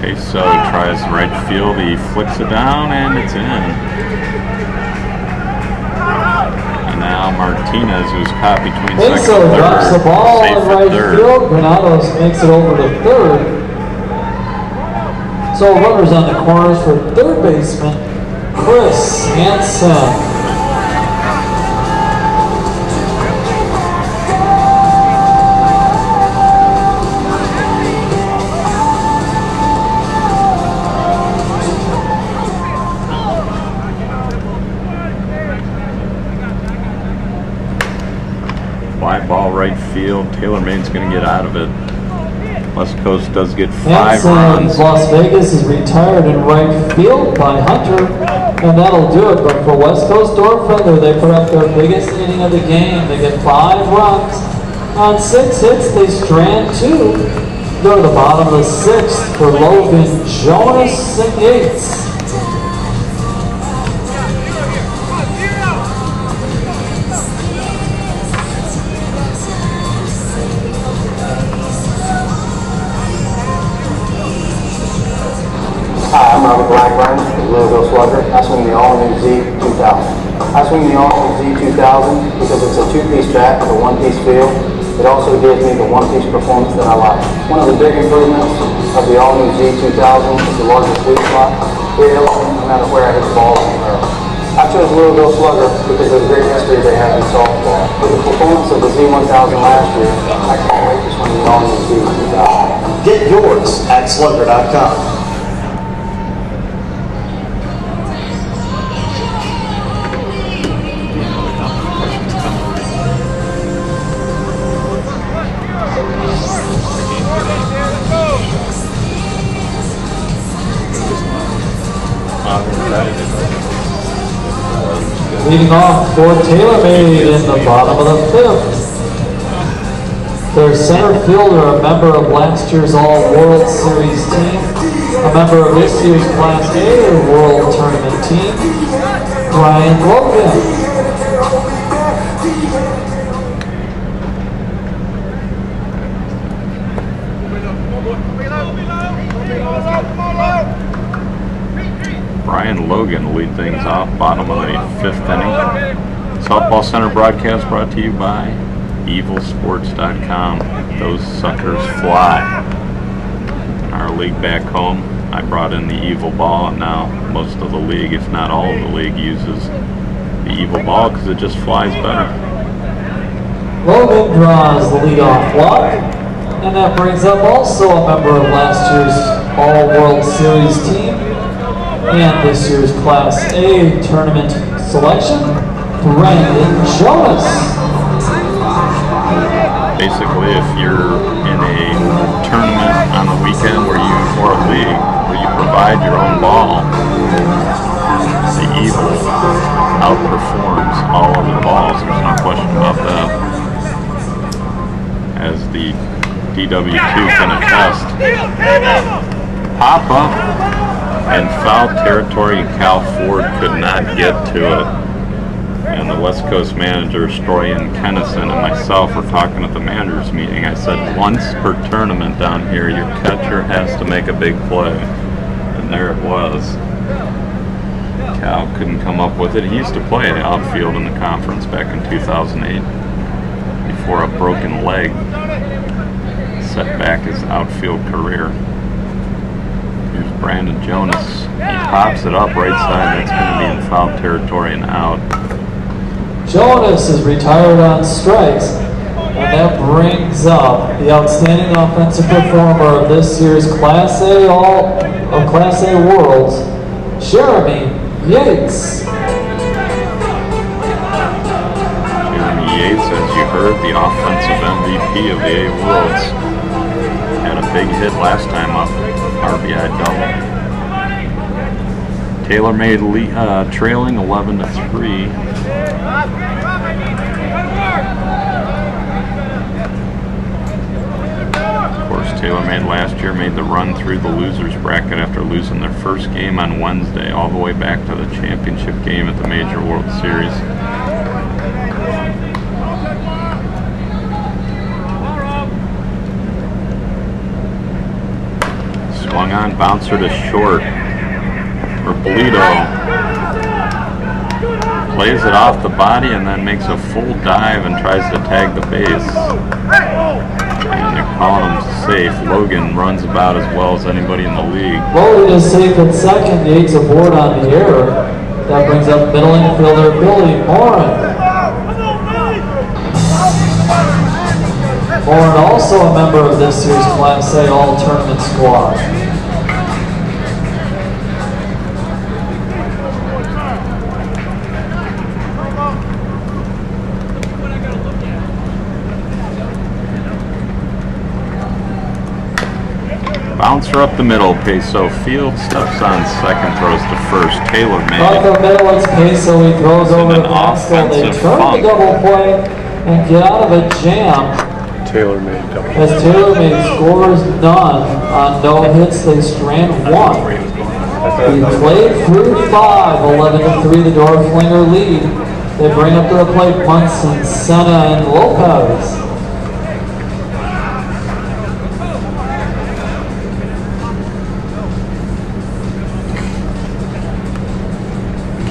Peso tries the right field, he flicks it down and it's in. And now Martinez, who's caught between second Peso and drops the third, ball safe in at right third. field. Granados makes it over to third. So runners on the corners for third baseman Chris Hansen. Fly ball right field. Taylormade's going to get out of it. West Coast does get 5 Hansen, runs. Las Vegas is retired in right field by Hunter, and that'll do it. But for West Coast Doerflinger, they put up their biggest inning of the game. They get 5 runs. On 6 hits, they strand 2. Go to the bottom of the 6th for Logan Jonas and Yates. Hi, I'm Robert Blackburn, the Louisville Slugger. I swing the all-new Z2000. I swing the all-new Z2000 because it's a 2-piece bat with a 1-piece feel. It also gives me the 1-piece performance that I like. One of the big improvements of the all-new Z2000 is the larger sweet spot. It helps me no matter where I hit the ball in the barrel. I chose Louisville Slugger because of the great history they have in softball. With the performance of the Z1000 last year, I can't wait to swing the all-new Z2000. Get yours at slugger.com. Leading off for Taylormade in the bottom of the 5th. Their center fielder, a member of last year's All-World Series team, a member of this year's Class A World Tournament team, Brian Logan. Brian Logan will lead things off, bottom of the 5th inning. Softball Center broadcast brought to you by evilsports.com. Those suckers fly. In our league back home, I brought in the Evil Ball, and now most of the league, if not all of the league, uses the Evil Ball because it just flies better. Logan draws the leadoff walk, And that brings up also a member of last year's All World Series team and this year's Class A tournament selection, Brandon Jonas. Basically, if you're in a tournament on the weekend or a league where you provide your own ball, the Eagle outperforms all other balls. There's no question about that. As the DW2 can attest. Pop up and foul territory, Cal Ford could not get to it. And the West Coast managers, Troy and Kennison, and myself were talking at the managers meeting. I said, once per tournament down here, your catcher has to make a big play. And there it was. Cal couldn't come up with it. He used to play outfield in the conference back in 2008 before a broken leg set back his outfield career. Here's Brandon Jonas. He pops it up right side. That's going to be in foul territory and out. Jonas is retired on strikes, and that brings up the outstanding offensive performer of this year's Class A Worlds, Jeremy Yates. Jeremy Yates, as you heard, the offensive MVP of the A Worlds. Had a big hit last time up, RBI double. Taylormade trailing 11-3. Of course, Taylormade last year made the run through the losers bracket after losing their first game on Wednesday, all the way back to the championship game at the Major World Series. Swung on, bouncer to short. Rebolito plays it off the body and then makes a full dive and tries to tag the base. And they're calling him safe. Logan runs about as well as anybody in the league. Logan is safe at second. Yates aboard on the error. That brings up middle infielder Billy Morin. Morin also a member of this year's Class A All-Tournament squad. Bouncer up the middle, Peso Field steps on second, throws to first. Taylormade. Up the middle, it's Peso. He throws over the Maxwell. They turn the double play and get out of a jam. Taylormade double. As Taylormade scores none on no hits, they strand one. He played through 5, 11-3, the Doerflinger lead. They bring up to the plate Munson, Senna, and Lopez.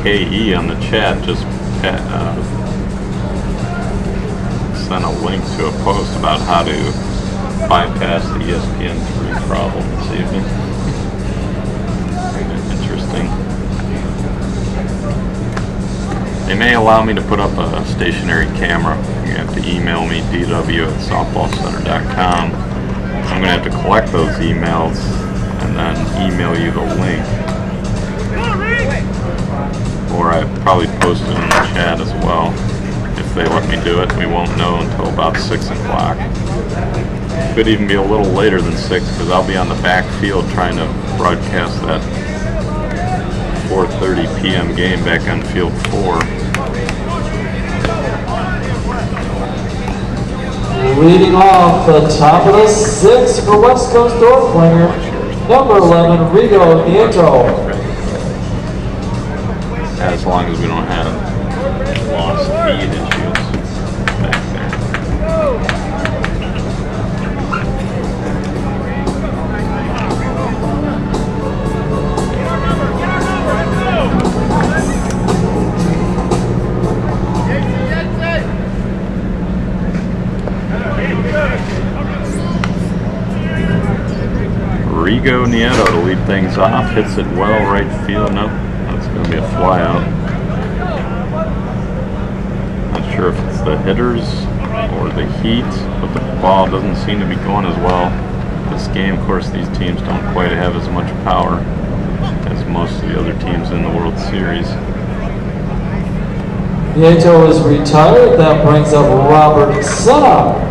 KE on the chat just sent a link to a post about how to bypass the ESPN3 problem this evening. Interesting. They may allow me to put up a stationary camera. You have to email me, dw@softballcenter.com. I'm going to have to collect those emails and then email you the link. Or I probably post it in the chat as well. If they let me do it, we won't know until about 6 o'clock. Could even be a little later than 6 because I'll be on the back field trying to broadcast that 4:30 p.m. game back on field 4. Leading off the top of the 6 for West Coast Doerflinger, number 11, Rigo Nieto. As long as we don't have lost feed issues back there. Rigo Nieto to lead things off, hits it well right field. Nope. It's going to be a fly out. Not sure if it's the hitters or for the Heat, but the ball doesn't seem to be going as well. This game, of course, these teams don't quite have as much power as most of the other teams in the World Series. Vieto is retired. That brings up Robert Senna.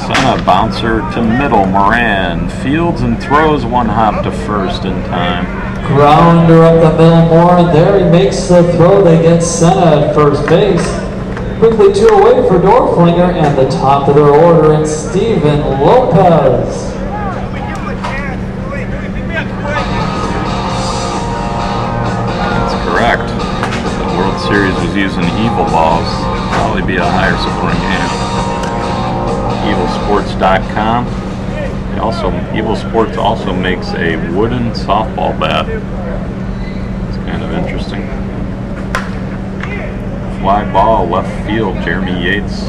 Senna, bouncer to middle. Moran fields and throws one hop to first in time. Grounder up the middle more, and there he makes the throw. They get Senna at first base. Quickly 2 away for Doerflinger, and the top of their order, and Steven Lopez. That's correct. The World Series was using evil balls. Probably be a higher scoring game. Evilsports.com. Evil Sports also makes a wooden softball bat. It's kind of interesting. Fly ball left field. Jeremy Yates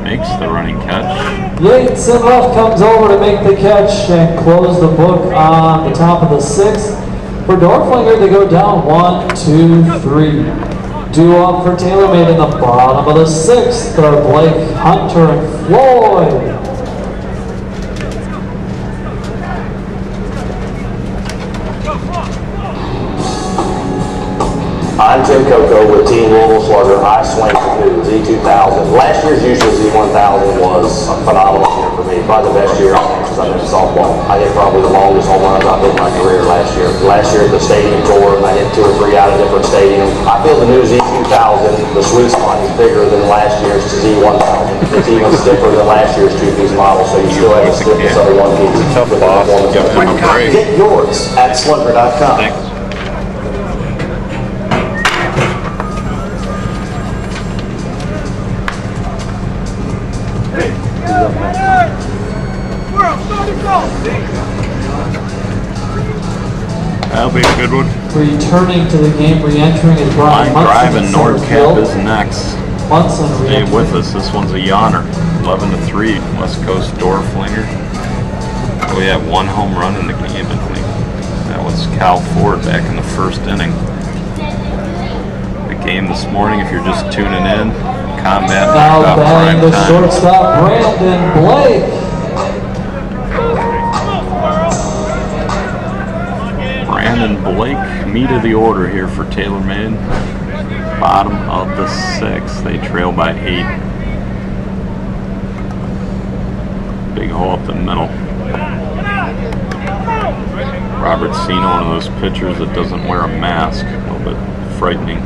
makes the running catch. Yates in left comes over to make the catch and close the book on the top of the 6th. For Doerflinger, they go down 1, 2, 3. Due up for Taylormade in the bottom of the 6th are Blake, Hunter, and Floyd. I'm Tim Coco with Team Louisville Slugger. I swing the new Z2000. Last year's USSSA Z1000 was a phenomenal year for me. Probably the best year I've been in softball. I hit probably the longest home runs I've hit in my career last year. Last year at the stadium tour, I hit 2 or 3 out of different stadiums. I feel the new Z2000, the sweet spot is bigger than last year's Z1000. It's even stiffer than last year's 2-piece model, so you still have the stiffness of a 1-piece. Tough boss. Give him a break. Get yours at slugger.com. Thanks. That'll be a good one. Returning to the game, re-entering is Brian Line drive Munson. and Nordkamp is next. Munson Stay re-entering. with us. This one's a yawner. 11-3. West Coast Doerflinger. We have 1 home run in the game, I think. That was Cal Ford back in the 1st inning. The game this morning, if you're just tuning in, Combat Now about batting prime the time. shortstop, Brandon Blake. Brandon Blake, meat of the order here for Taylormade. Bottom of the 6th. They trail by 8. Big hole up the middle. Robert Cena, one of those pitchers that doesn't wear a mask. A little bit frightening.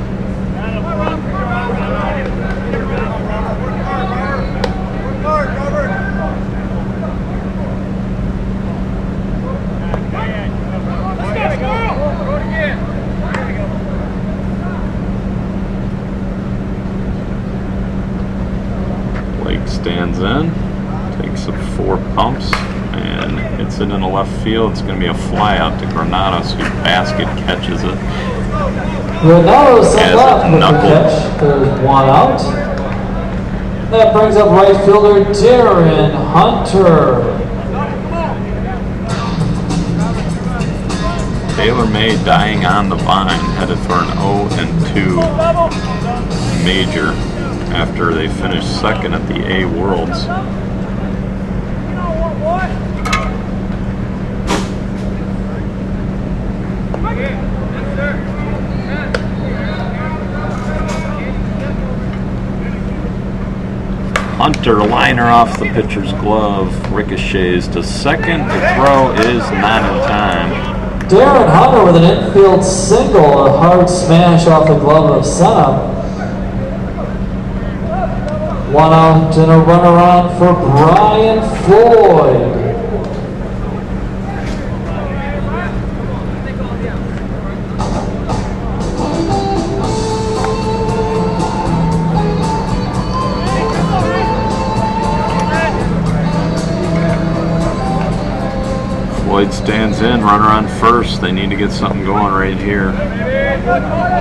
Blake stands in, takes up 4 pumps, and hits it in the left field. It's going to be a fly out to Granados, whose basket catches it. Granados Has sent it up with the knuckled. catch. There's 1 out. That brings up right fielder Darren Hunter. Taylormade dying on the vine, headed for an 0-2 major after they finished 2nd at the A Worlds. Hunter, liner off the pitcher's glove, ricochets to 2nd. The throw is not in time. Darren Hunter with an infield single, a hard smash off the glove of Senna. 1 out and a runner on for Brian Floyd. Floyd stands in, runner on first. They need to get something going right here.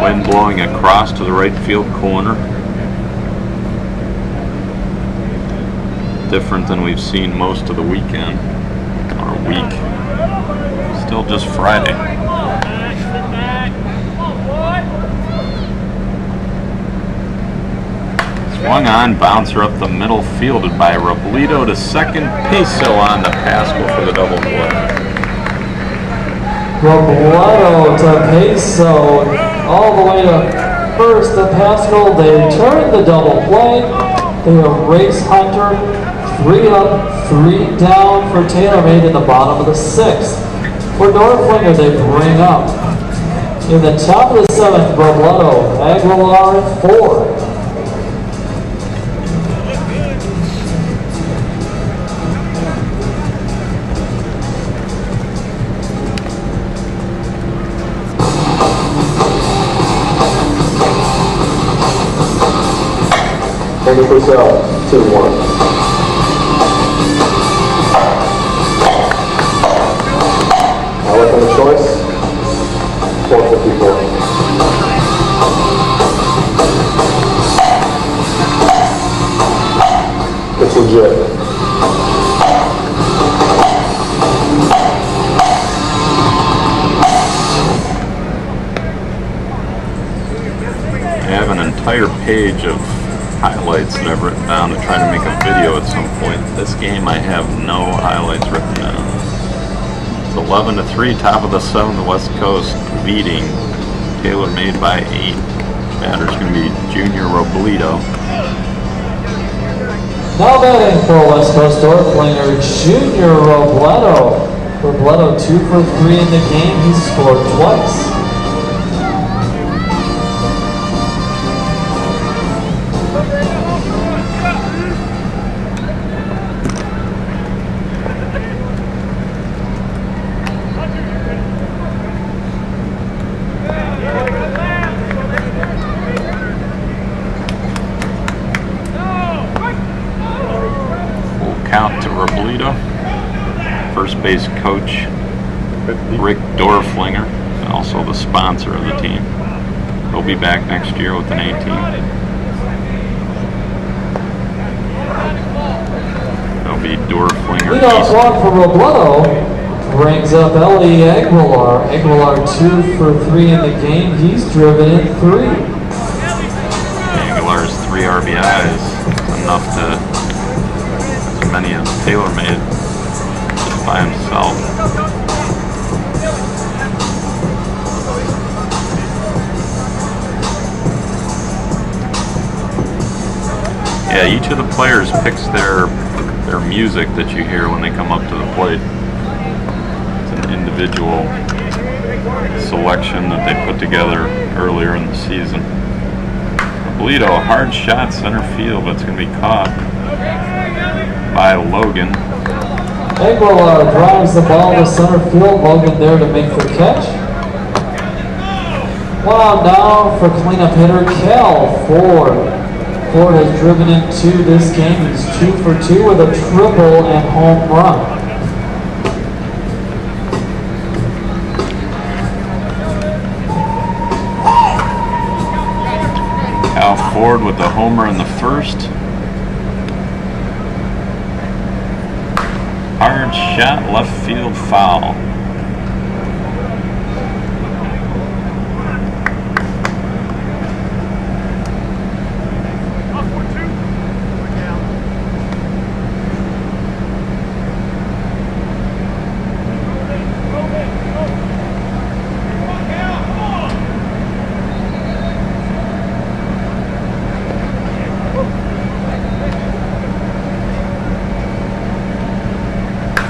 Wind blowing across to the right field corner. different than we've seen most of the weekend, or week. Still just Friday. Swung on, bouncer up the middle, fielded by Robledo to second. Peso on to Pascal for the double play. Robledo to Peso, all the way to first to Pascal. They return the double play. They erase Hunter. 3 up, 3 down for Taylormade in the bottom of the 6th. For Doerflinger, they bring up in the top of the 7th, Robledo, Aguilar at 4. Andy Purcell, 2-1. Now looking the choice, 454. It's legit. I have an entire page of highlights that I've written down to try to make a video at some point. This game I have no highlights written down. It's 11-3, top of the 7th, West Coast leading. Taylormade by 8. Batter's going to be Junior Robledo. Now batting for West Coast Doerflinger, Junior Robledo. Robledo 2 for 3 in the game. He scored twice. Count to Robledo. First base coach Rick Doerflinger, also the sponsor of the team. He'll be back next year with an 18. It'll be Doerflinger. Leadoff walk for Robledo brings up Ellie Aguilar. Aguilar 2 for 3 in the game. He's driven in 3. Aguilar's 3 RBIs, enough to many as Taylormade just by himself. Yeah, each of the players picks their music that you hear when they come up to the plate. It's an individual selection that they put together earlier in the season. Robledo, hard shot center field, but it's going to be caught by Logan. Aguilar drives the ball to center field. Logan there to make the catch. One out now for cleanup hitter Cal Ford. Ford has driven into this game. He's 2 for 2 with a triple and home run. Cal Ford with the homer in the first. Hard shot, left field foul.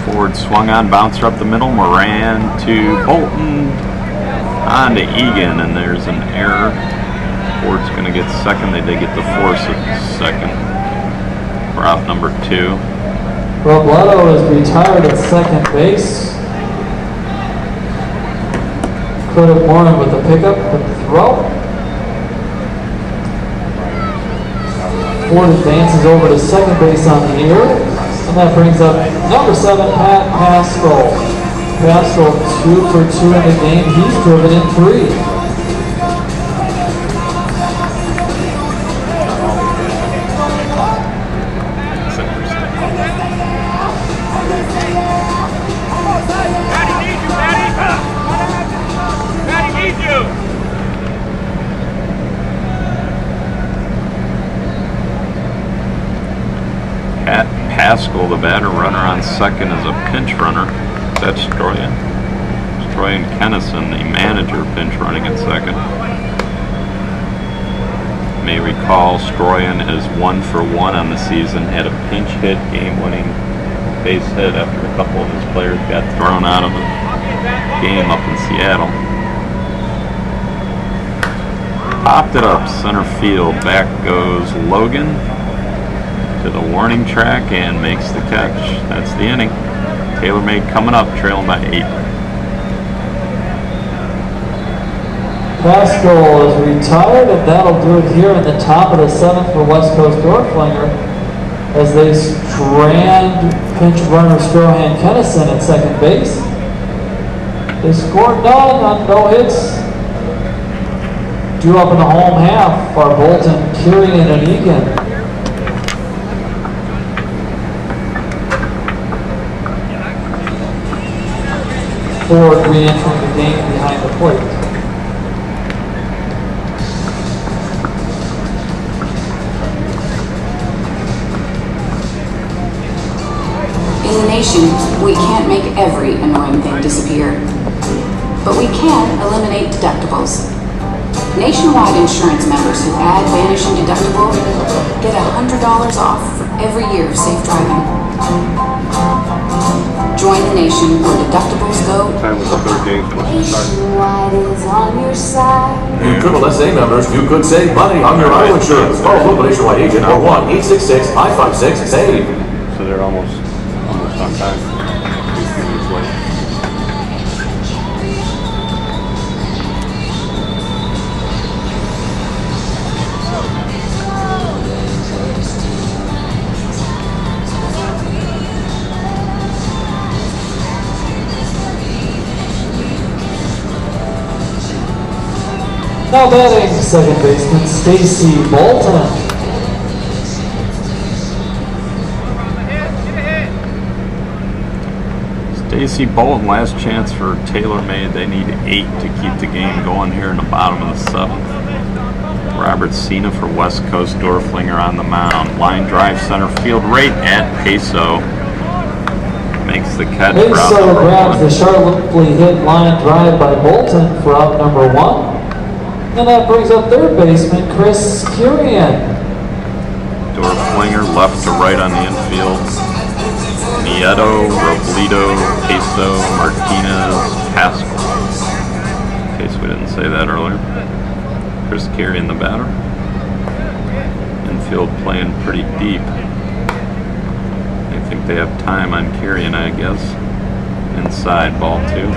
Ford swung on, bouncer up the middle, Moran to Bolton, on to Egan, and there's an error. Ford's going to get second. They did get the force at second for out number 2. Robledo is retired at second base. Credit Moran with the pickup and throw. Ford advances over to second base on the air. And that brings up number 7, Pat Pascal. Pascal 2 for 2 in the game. He's driven in 3. That's interesting. Haskell, the batter. Runner on second is a pinch runner. That's Stroyan. Stroyan Kennison, the manager, pinch running at second. You may recall Stroyan is 1 for 1 on the season. Had a pinch hit, game-winning base hit after a couple of his players got thrown out of the game up in Seattle. Popped it up center field. Back goes Logan to the warning track and makes the catch. That's the inning. Taylormade coming up, trailing by 8. Haskell is retired, and that'll do it here in the top of the 7th for West Coast Doerflinger as they strand pinch runner Strohan Kennison at second base. They scored none on no hits. Drew up in the home half are Bolton, Kirian, and Egan. Ford re-entering the game behind the plate. In the nation, we can't make every annoying thing disappear, but we can eliminate deductibles. Nationwide insurance members who add vanishing deductible get $100 off for every year of safe driving. Join the nation where deductibles go. Time was the third game supposed to start. Nationwide is on your side. New SSSA members, you could save money on your auto insurance. Call a local Nationwide agent or 1-866-556-SAVE. So they're almost on time. 15 minutes late. Now batting second baseman Stacy Bolton. Stacy Bolton, last chance for Taylormade. They need 8 to keep the game going here in the bottom of the 7th. Robert Cena for West Coast Doerflinger on the mound. Line drive center field right at Peso. Makes the catch. Peso grabs the sharply hit line drive by Bolton for out number 1. And that brings up third baseman Chris Kirian. Doerflinger left to right on the infield. Nieto, Robledo, Peso, Martinez, Haskell. In case we didn't say that earlier. Chris Kirian, the batter. Infield playing pretty deep. I think they have time on Kirian, I guess. Inside, ball 2.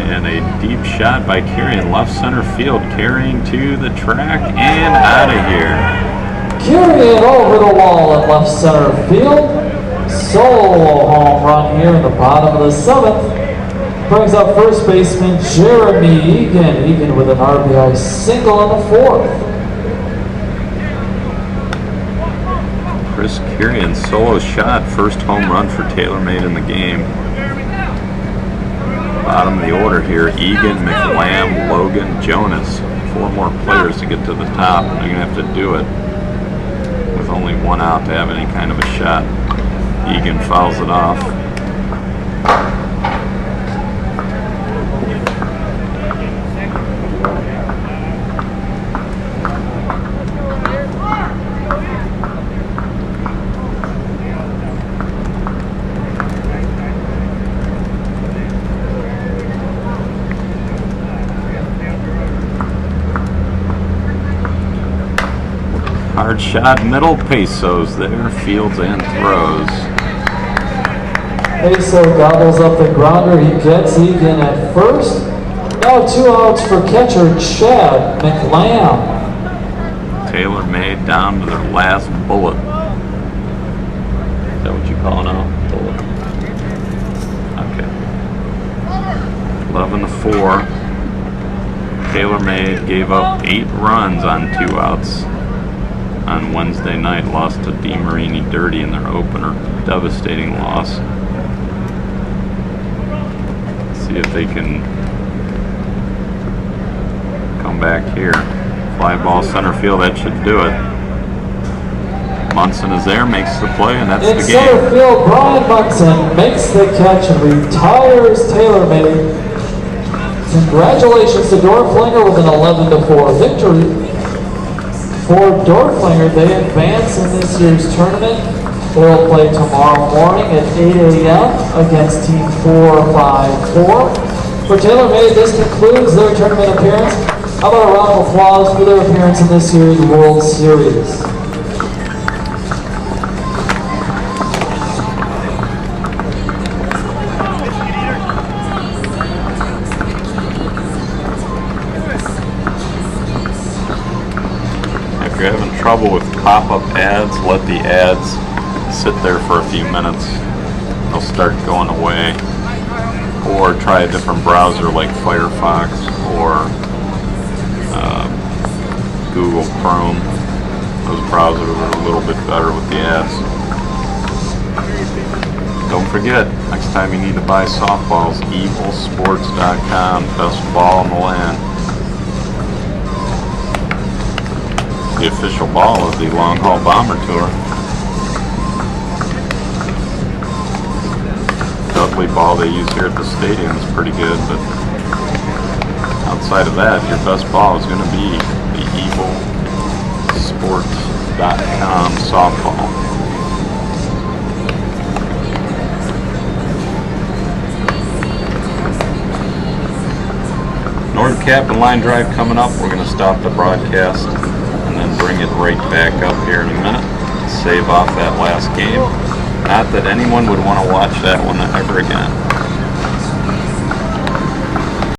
And a deep shot by Kirian, left center field, carrying to the track and out of here. Kirian over the wall at left center field. Solo home run here in the bottom of the 7th. Brings up first baseman Jeremy Egan. Egan with an RBI single in the 4th. Chris Kirian, solo shot, first home run for Taylormade in the game. Bottom of the order here, Egan, McLam, Logan, Jonas. 4 more players to get to the top, and they're going to have to do it with only 1 out to have any kind of a shot. Egan fouls it off. Hard shot, middle, Peso's there, fields and throws. Peso gobbles up the grounder. He gets Egan at first. Now 2 outs for catcher Chad McLam. Taylormade down to their last bullet. Is that what you call it now? Bullet. Okay. 11-4. Taylormade gave up 8 runs on 2 outs. On Wednesday night, lost to DeMarini Dirty in their opener. Devastating loss. See if they can come one back here. Fly ball center field, that should do it. Munson is there, makes the play, and that's In the center game. field, Brian Munson makes the catch and retires Taylormade. Congratulations to Doerflinger with an 11-4 victory. For Doerflinger, they advance in this year's tournament. They'll play tomorrow morning at 8 a.m. against Team 454. For Taylormade, this concludes their tournament appearance. How about a round of applause for their appearance in this year's World Series? If you're having trouble with pop-up ads, let the ads sit there for a few minutes. They'll start going away. Or try a different browser like Firefox or Google Chrome. Those browsers are a little bit better with the ads. Don't forget, next time you need to buy softballs, evilsports.com, best ball in the land. The official ball of the Long Haul Bomber Tour. Dudley ball they use here at the stadium is pretty good, but outside of that, your best ball is going to be the evilsports.com softball. North Cap and line drive coming up. We're going to stop the broadcast and then bring it right back up here in a minute. Save off that last game. Not that anyone would want to watch that one ever again.